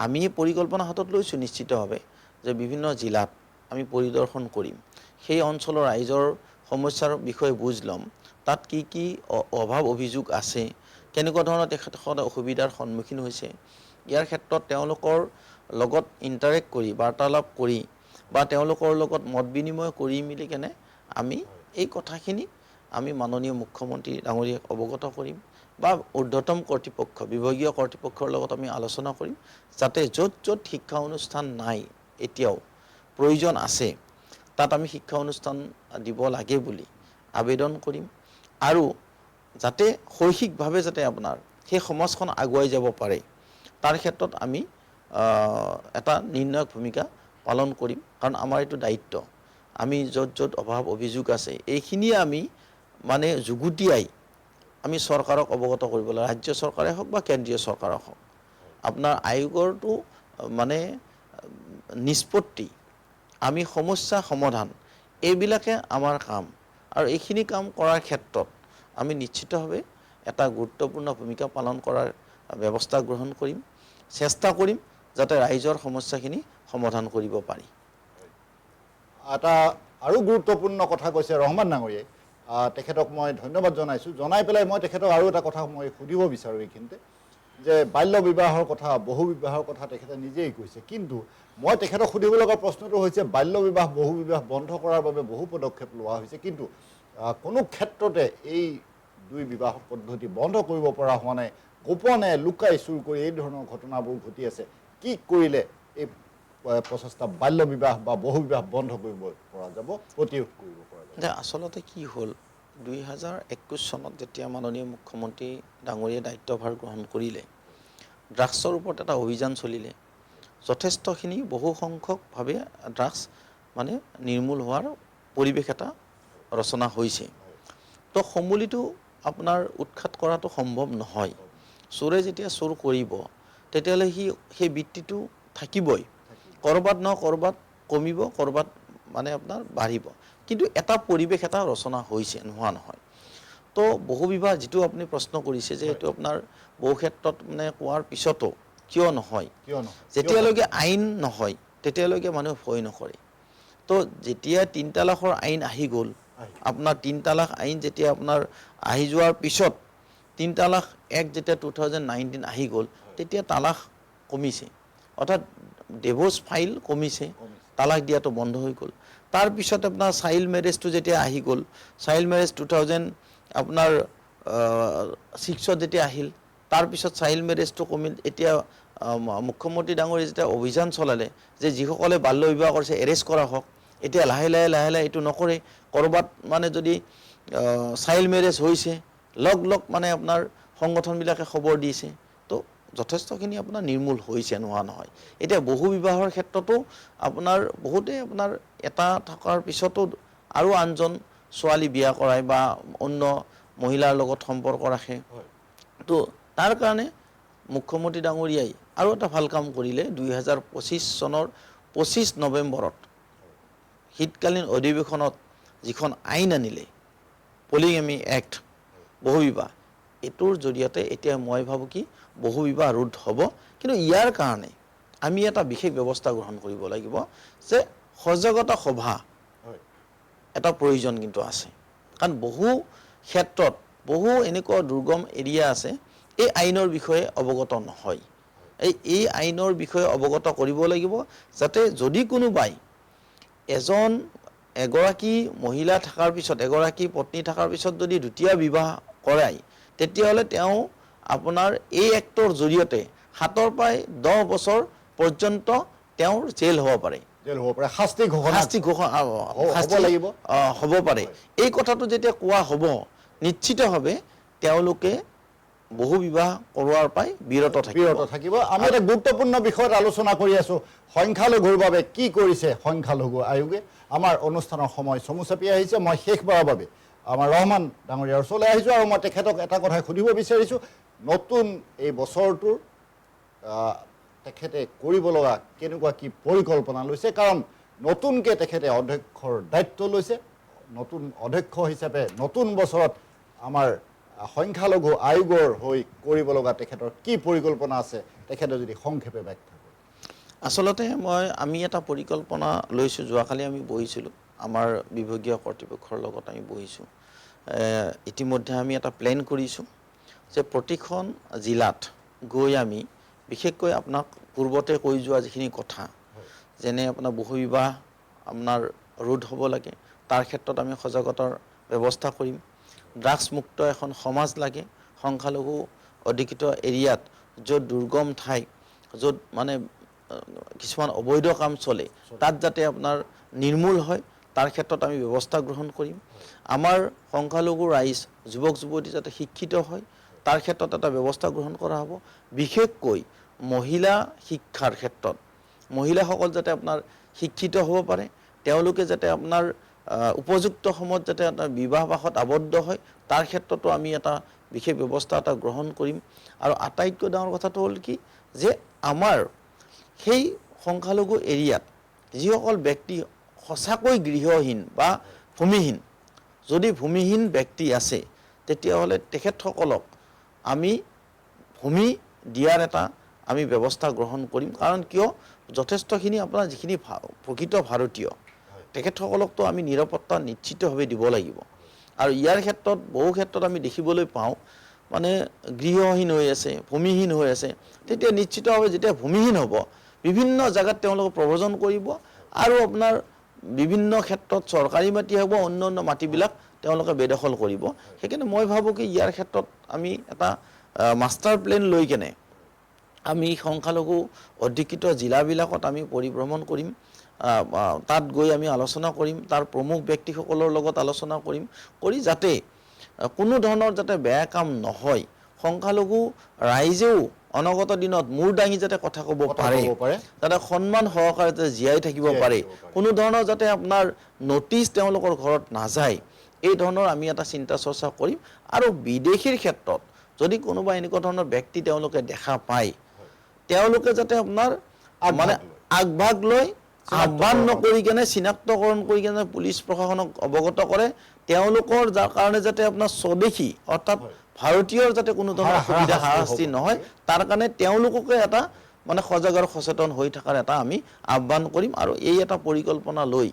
আমি পৰিকল্পনা হাতত লৈছোঁ নিশ্চিতভাৱে যে বিভিন্ন জিলাত আমি পৰিদৰ্শন কৰিম সেই অঞ্চলৰ ৰাইজৰ সমস্যাৰ বিষয়ে বুজ ল'ম তাত কি কি অভাৱ অভিযোগ আছে কেনেকুৱা ধৰণৰ তেখেতসকলে অসুবিধাৰ সন্মুখীন হৈছে ইয়াৰ ক্ষেত্ৰত তেওঁলোকৰ লগত ইণ্টাৰেক্ট কৰি বাৰ্তালাপ কৰি বা তেওঁলোকৰ লগত মত বিনিময় কৰি মিলি কেনে আমি এই কথাখিনি আমি মাননীয় মুখ্যমন্ত্ৰী ডাঙৰীয়াক অৱগত কৰিম বা ঊৰ্ধ্বতম কৰ্তৃপক্ষ বিভাগীয় কৰ্তৃপক্ষৰ লগত আমি আলোচনা কৰিম যাতে য'ত য'ত শিক্ষা অনুষ্ঠান নাই এতিয়াও প্ৰয়োজন আছে তাত আমি শিক্ষা অনুষ্ঠান দিব লাগে বুলি আবেদন কৰিম আৰু যাতে শৈক্ষিকভাৱে যাতে আপোনাৰ সেই সমাজখন আগুৱাই যাব পাৰে তাৰ ক্ষেত্ৰত আমি এটা নিৰ্ণায়ক ভূমিকা পালন কৰিম কাৰণ আমাৰ এইটো দায়িত্ব আমি য'ত য'ত অভাৱ অভিযোগ আছে এইখিনিয়ে আমি মানে যুগুতিয়াই আমি চৰকাৰক অৱগত কৰিব লাগে ৰাজ্য চৰকাৰে হওক বা কেন্দ্ৰীয় চৰকাৰে হওক আপোনাৰ আয়োগৰটো মানে নিষ্পত্তি আমি সমস্যা সমাধান এইবিলাকে আমাৰ কাম আৰু এইখিনি কাম কৰাৰ ক্ষেত্ৰত আমি নিশ্চিতভাৱে এটা গুৰুত্বপূৰ্ণ ভূমিকা পালন কৰাৰ ব্যৱস্থা গ্ৰহণ কৰিম চেষ্টা কৰিম যাতে ৰাইজৰ সমস্যাখিনি সমাধান কৰিব পাৰি এটা আৰু গুৰুত্বপূৰ্ণ কথা কৈছে ৰহমান ডাঙৰীয়াই তেখেতক মই ধন্যবাদ জনাইছোঁ জনাই পেলাই মই তেখেতক আৰু এটা কথা মই সুধিব বিচাৰোঁ এইখিনিতে যে বাল্য বিবাহৰ কথা বহু বিবাহৰ কথা তেখেতে নিজেই কৈছে কিন্তু মই তেখেতক সুধিব লগা প্ৰশ্নটো হৈছে বাল্য বিবাহ বহু বিবাহ বন্ধ কৰাৰ বাবে বহু পদক্ষেপ লোৱা হৈছে কিন্তু কোনো ক্ষেত্ৰতে এই দুই বিবাহ পদ্ধতি বন্ধ কৰিব পৰা হোৱা নাই গোপনে লুকাই চুৰ কৰি এই ধৰণৰ ঘটনাবোৰ ঘটি আছে কি কৰিলে এই প্ৰচেষ্টা বাল্য বিবাহ বা বহু বিবাহ বন্ধ কৰিব পৰা যাব প্ৰতিৰোধ কৰিব পৰা যাব আচলতে কি হ'ল 2021 চনত যেতিয়া মাননীয় মুখ্যমন্ত্ৰী ডাঙৰীয়াই দায়িত্বভাৰ গ্ৰহণ কৰিলে ড্ৰাগছৰ ওপৰত এটা অভিযান চলিলে যথেষ্টখিনি বহু সংখ্যকভাৱে ড্ৰাগছ মানে নিৰ্মূল হোৱাৰ পৰিৱেশ এটা ৰচনা হৈছে তো সমূলিটো আপোনাৰ উৎখাত কৰাটো সম্ভৱ নহয় চোৰে যেতিয়া চোৰ কৰিব তেতিয়াহ'লে সেই বৃত্তিটো থাকিবই, ক'ৰবাত নহয় ক'ৰবাত কমিব, ক'ৰবাত মানে আপোনাৰ বাঢ়িব। কিন্তু এটা পৰিৱেশ এটা ৰচনা হৈছে, নোহোৱা নহয়। তো বহু বিবাহ যিটো আপুনি প্ৰশ্ন কৰিছে যে এইটো আপোনাৰ বহু ক্ষেত্ৰত মানে কোৱাৰ পিছতো কিয় নহয়, যেতিয়ালৈকে আইন নহয় তেতিয়ালৈকে মানুহে ভয় নকৰে। তো যেতিয়া 3 তালাকৰ আইন আহি গ'ল, আপোনাৰ 3 তালাক আইন যেতিয়া আপোনাৰ আহি যোৱাৰ পিছত 3 তালাক এক যেতিয়া 2019 আহি গ'ল, তেতিয়া তালাক কমিছে, অৰ্থাৎ ডিভোৰ্চ ফাইল কমিছে, তালাক দিয়াটো বন্ধ হৈ গ'ল। তাৰপিছত আপোনাৰ চাইল্ড মেৰেজটো যেতিয়া আহি গ'ল, চাইল্ড মেৰেজ 2006 যেতিয়া আহিল, তাৰপিছত চাইল্ড মেৰেজটো কমিল। এতিয়া মুখ্যমন্ত্ৰী ডাঙৰীয়ে যেতিয়া অভিযান চলালে যে যিসকলে বাল্য বিবাহ কৰিছে এৰেষ্ট কৰা হওক, এতিয়া লাহে লাহে এইটো নকৰে। ক'ৰবাত মানে যদি চাইল্ড মেৰেজ হৈছে লগ মানে আপোনাৰ সংগঠনবিলাকে খবৰ দিছে, তো যথেষ্টখিনি আপোনাৰ নিৰ্মূল হৈছে, নোহোৱা নহয়। এতিয়া বহু বিবাহৰ ক্ষেত্ৰতো আপোনাৰ বহুতে আপোনাৰ এটা থকাৰ পিছতো আৰু আনজন ছোৱালী বিয়া কৰায় বা অন্য মহিলাৰ লগত সম্পৰ্ক ৰাখে। তো তাৰ কাৰণে মুখ্যমন্ত্ৰী ডাঙৰীয়াই আৰু এটা ভাল কাম কৰিলে। 2025 চনৰ 25 নৱেম্বৰত শীতকালীন অধিৱেশনত যিখন আইন আনিলে, পলিগেমি এক্ট, বহু বিবাহ, এইটোৰ জৰিয়তে এতিয়া মই ভাবোঁ কি বহু বিবাহ ৰোধ হ'ব। কিন্তু ইয়াৰ কাৰণে আমি এটা বিশেষ ব্যৱস্থা গ্ৰহণ কৰিব লাগিব যে সজাগতা সভা এটা প্ৰয়োজন কিন্তু আছে। কাৰণ বহু ক্ষেত্ৰত বহু এনেকুৱা দুৰ্গম এৰিয়া আছে এই আইনৰ বিষয়ে অৱগত নহয়। এই আইনৰ বিষয়ে অৱগত কৰিব লাগিব, যাতে যদি কোনোবাই এগৰাকী মহিলা থকাৰ পিছত, এগৰাকী পত্নী থকাৰ পিছত যদি দ্বিতীয় বিবাহ কৰায়, তেতিয়াহ'লে তেওঁ আপোনাৰ এই এক্টৰ জৰিয়তে 7 পৰা 10 বছৰ পৰ্যন্ত তেওঁৰ জেল হ'ব পাৰে, শাস্তি হ'ব পাৰে। এই কথাটো যেতিয়া কোৱা হ'ব, নিশ্চিতভাৱে তেওঁলোকে বহু বিবাহ কৰোৱাৰ পৰাই বিৰত থাকিব। আমি এটা গুৰুত্বপূৰ্ণ বিষয়ত আলোচনা কৰি আছোঁ, সংখ্যালঘুৰ বাবে কি কৰিছে সংখ্যালঘু আয়োগে। আমাৰ অনুষ্ঠানৰ সময় চমু চাপি আহিছে। মই শেষবাৰৰ বাবে আমাৰ ৰহমান ডাঙৰীয়াৰ ওচৰলৈ আহিছোঁ আৰু মই তেখেতক এটা কথা সুধিব বিচাৰিছোঁ, নতুন এই বছৰটোৰ তেখেতে কৰিব লগা কেনেকুৱা কি পৰিকল্পনা লৈছে। কাৰণ নতুনকৈ তেখেতে অধ্যক্ষৰ দায়িত্ব লৈছে, নতুন অধ্যক্ষ হিচাপে নতুন বছৰত আমাৰ সংখ্যালঘু আয়োগৰ হৈ কৰিব লগা তেখেতৰ কি পৰিকল্পনা আছে, তেখেতে যদি সংক্ষেপে ব্যাখ্যা কৰে। আচলতে আমি এটা পৰিকল্পনা লৈছোঁ। যোৱাকালি আমি বহিছিলোঁ, আমাৰ বিভাগীয় কৰ্তৃপক্ষৰ লগত আমি বহিছোঁ। ইতিমধ্যে আমি এটা প্লেন কৰিছোঁ যে প্ৰতিখন জিলাত গৈ আমি বিশেষকৈ আপোনাক পূৰ্বতে কৈ যোৱা যিখিনি কথা, যেনে আপোনাৰ বহু বিবাহ আপোনাৰ ৰোধ হ'ব লাগে, তাৰ ক্ষেত্ৰত আমি সজাগতাৰ ব্যৱস্থা কৰিম। ড্ৰাগছমুক্ত এখন সমাজ লাগে। সংখ্যালঘু অধিকৃত এৰিয়াত য'ত দুৰ্গম ঠাই, য'ত মানে কিছুমান অবৈধ কাম চলে, তাত যাতে আপোনাৰ নিৰ্মূল হয়, তাৰ ক্ষেত্ৰত আমি ব্যৱস্থা গ্ৰহণ কৰিম। আমাৰ সংখ্যালঘু ৰাইজ, যুৱক যুৱতী যাতে শিক্ষিত হয়, তাৰ ক্ষেত্ৰত এটা ব্যৱস্থা গ্ৰহণ কৰা হ'ব। বিশেষকৈ মহিলা শিক্ষাৰ ক্ষেত্ৰত মহিলাসকল যাতে আপোনাৰ শিক্ষিত হ'ব পাৰে, তেওঁলোকে যাতে আপোনাৰ উপযুক্ত সময়ত যাতে এটা বিবাহবাসত আবদ্ধ হয়, তাৰ ক্ষেত্ৰতো আমি এটা বিশেষ ব্যৱস্থা এটা গ্ৰহণ কৰিম। আৰু আটাইতকৈ ডাঙৰ কথাটো হ'ল কি যে আমাৰ সেই সংখ্যালঘু এৰিয়াত যিসকল ব্যক্তি সঁচাকৈ গৃহহীন বা ভূমিহীন, যদি ভূমিহীন ব্যক্তি আছে, তেতিয়াহ'লে তেখেতসকলক আমি ভূমি দিয়াৰ এটা আমি ব্যৱস্থা গ্ৰহণ কৰিম। কাৰণ কিয়, যথেষ্টখিনি আপোনাৰ যিখিনি প্ৰকৃত ভাৰতীয়, তেখেতসকলকতো আমি নিৰাপত্তা নিশ্চিতভাৱে দিব লাগিব। আৰু ইয়াৰ ক্ষেত্ৰত বহু ক্ষেত্ৰত আমি দেখিবলৈ পাওঁ মানে গৃহহীন হৈ আছে, ভূমিহীন হৈ আছে। তেতিয়া নিশ্চিতভাৱে যেতিয়া ভূমিহীন হ'ব, বিভিন্ন জেগাত তেওঁলোকে প্ৰব্ৰজন কৰিব আৰু আপোনাৰ বিভিন্ন ক্ষেত্ৰত চৰকাৰী মাটি হ'ব, অন্য মাটিবিলাক তেওঁলোকে বেদখল কৰিব। সেইকাৰণে মই ভাবোঁ কি ইয়াৰ ক্ষেত্ৰত আমি এটা মাষ্টাৰ প্লেন লৈ কেনে আমি সংখ্যালঘু অধিকৃত জিলাবিলাকত আমি পৰিভ্ৰমণ কৰিম। তাত গৈ আমি আলোচনা কৰিম, তাৰ প্ৰমুখ ব্যক্তিসকলৰ লগত আলোচনা কৰিম, কৰি যাতে কোনো ধৰণৰ যাতে বেয়া কাম নহয়, সংখ্যালঘু ৰাইজেও অনাগত দিনত মূৰ দাঙি যাতে কথা ক'ব পাৰে, যাতে সন্মান সহকাৰে যাতে জীয়াই থাকিব পাৰে, কোনো ধৰণৰ যাতে আপোনাৰ নটিচ তেওঁলোকৰ ঘৰত নাযায়, এই ধৰণৰ আমি এটা চিন্তা চৰ্চা কৰিম। আৰু বিদেশীৰ ক্ষেত্ৰত যদি কোনোবা এনেকুৱা ধৰণৰ ব্যক্তি তেওঁলোকে দেখা পায় তেওঁলোকে যাতে আপোনাৰ মানে আগভাগ লৈ আহ্বান নকৰি কেনে চিনাক্তকৰণ কৰি কেনে পুলিচ প্ৰশাসনক অৱগত কৰে তেওঁলোকৰ যাৰ কাৰণে যাতে আপোনাৰ স্বদেশী অৰ্থাৎ ভাৰতীয়ৰ যাতে কোনো ধৰণৰ অসুবিধা হাৰাশাস্তি নহয় তাৰ কাৰণে তেওঁলোককে এটা মানে সজাগ আৰু সচেতন হৈ থকাৰ এটা আমি আহ্বান কৰিম আৰু এই এটা পৰিকল্পনা লৈ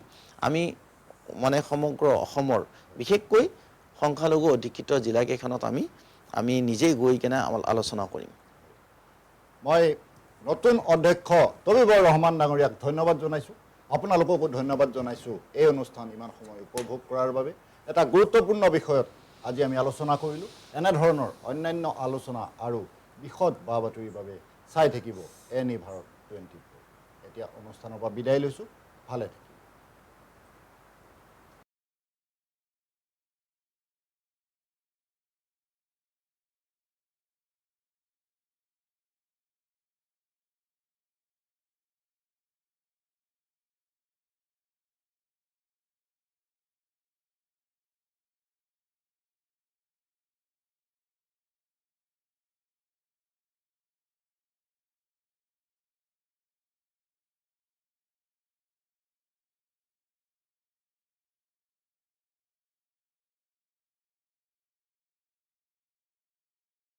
আমি মানে সমগ্ৰ অসমৰ বিশেষকৈ সংখ্যালঘু অধিকৃত জিলাকেইখনত আমি নিজেই গৈ কেনে আলোচনা কৰিম মই নতুন অধ্যক্ষ তবিবৰ ৰহমান ডাঙৰীয়াক ধন্যবাদ জনাইছোঁ আপোনালোককো ধন্যবাদ জনাইছোঁ এই অনুষ্ঠান ইমান সময় উপভোগ কৰাৰ বাবে এটা গুৰুত্বপূৰ্ণ বিষয়ত আজি আমি আলোচনা কৰিলোঁ এনেধৰণৰ অন্যান্য আলোচনা আৰু বিশদ বা বাতৰিৰ বাবে চাই থাকিব এনি ভাৰত 24 এতিয়া অনুষ্ঠানৰ পৰা বিদায় লৈছোঁ ভালে থাকিব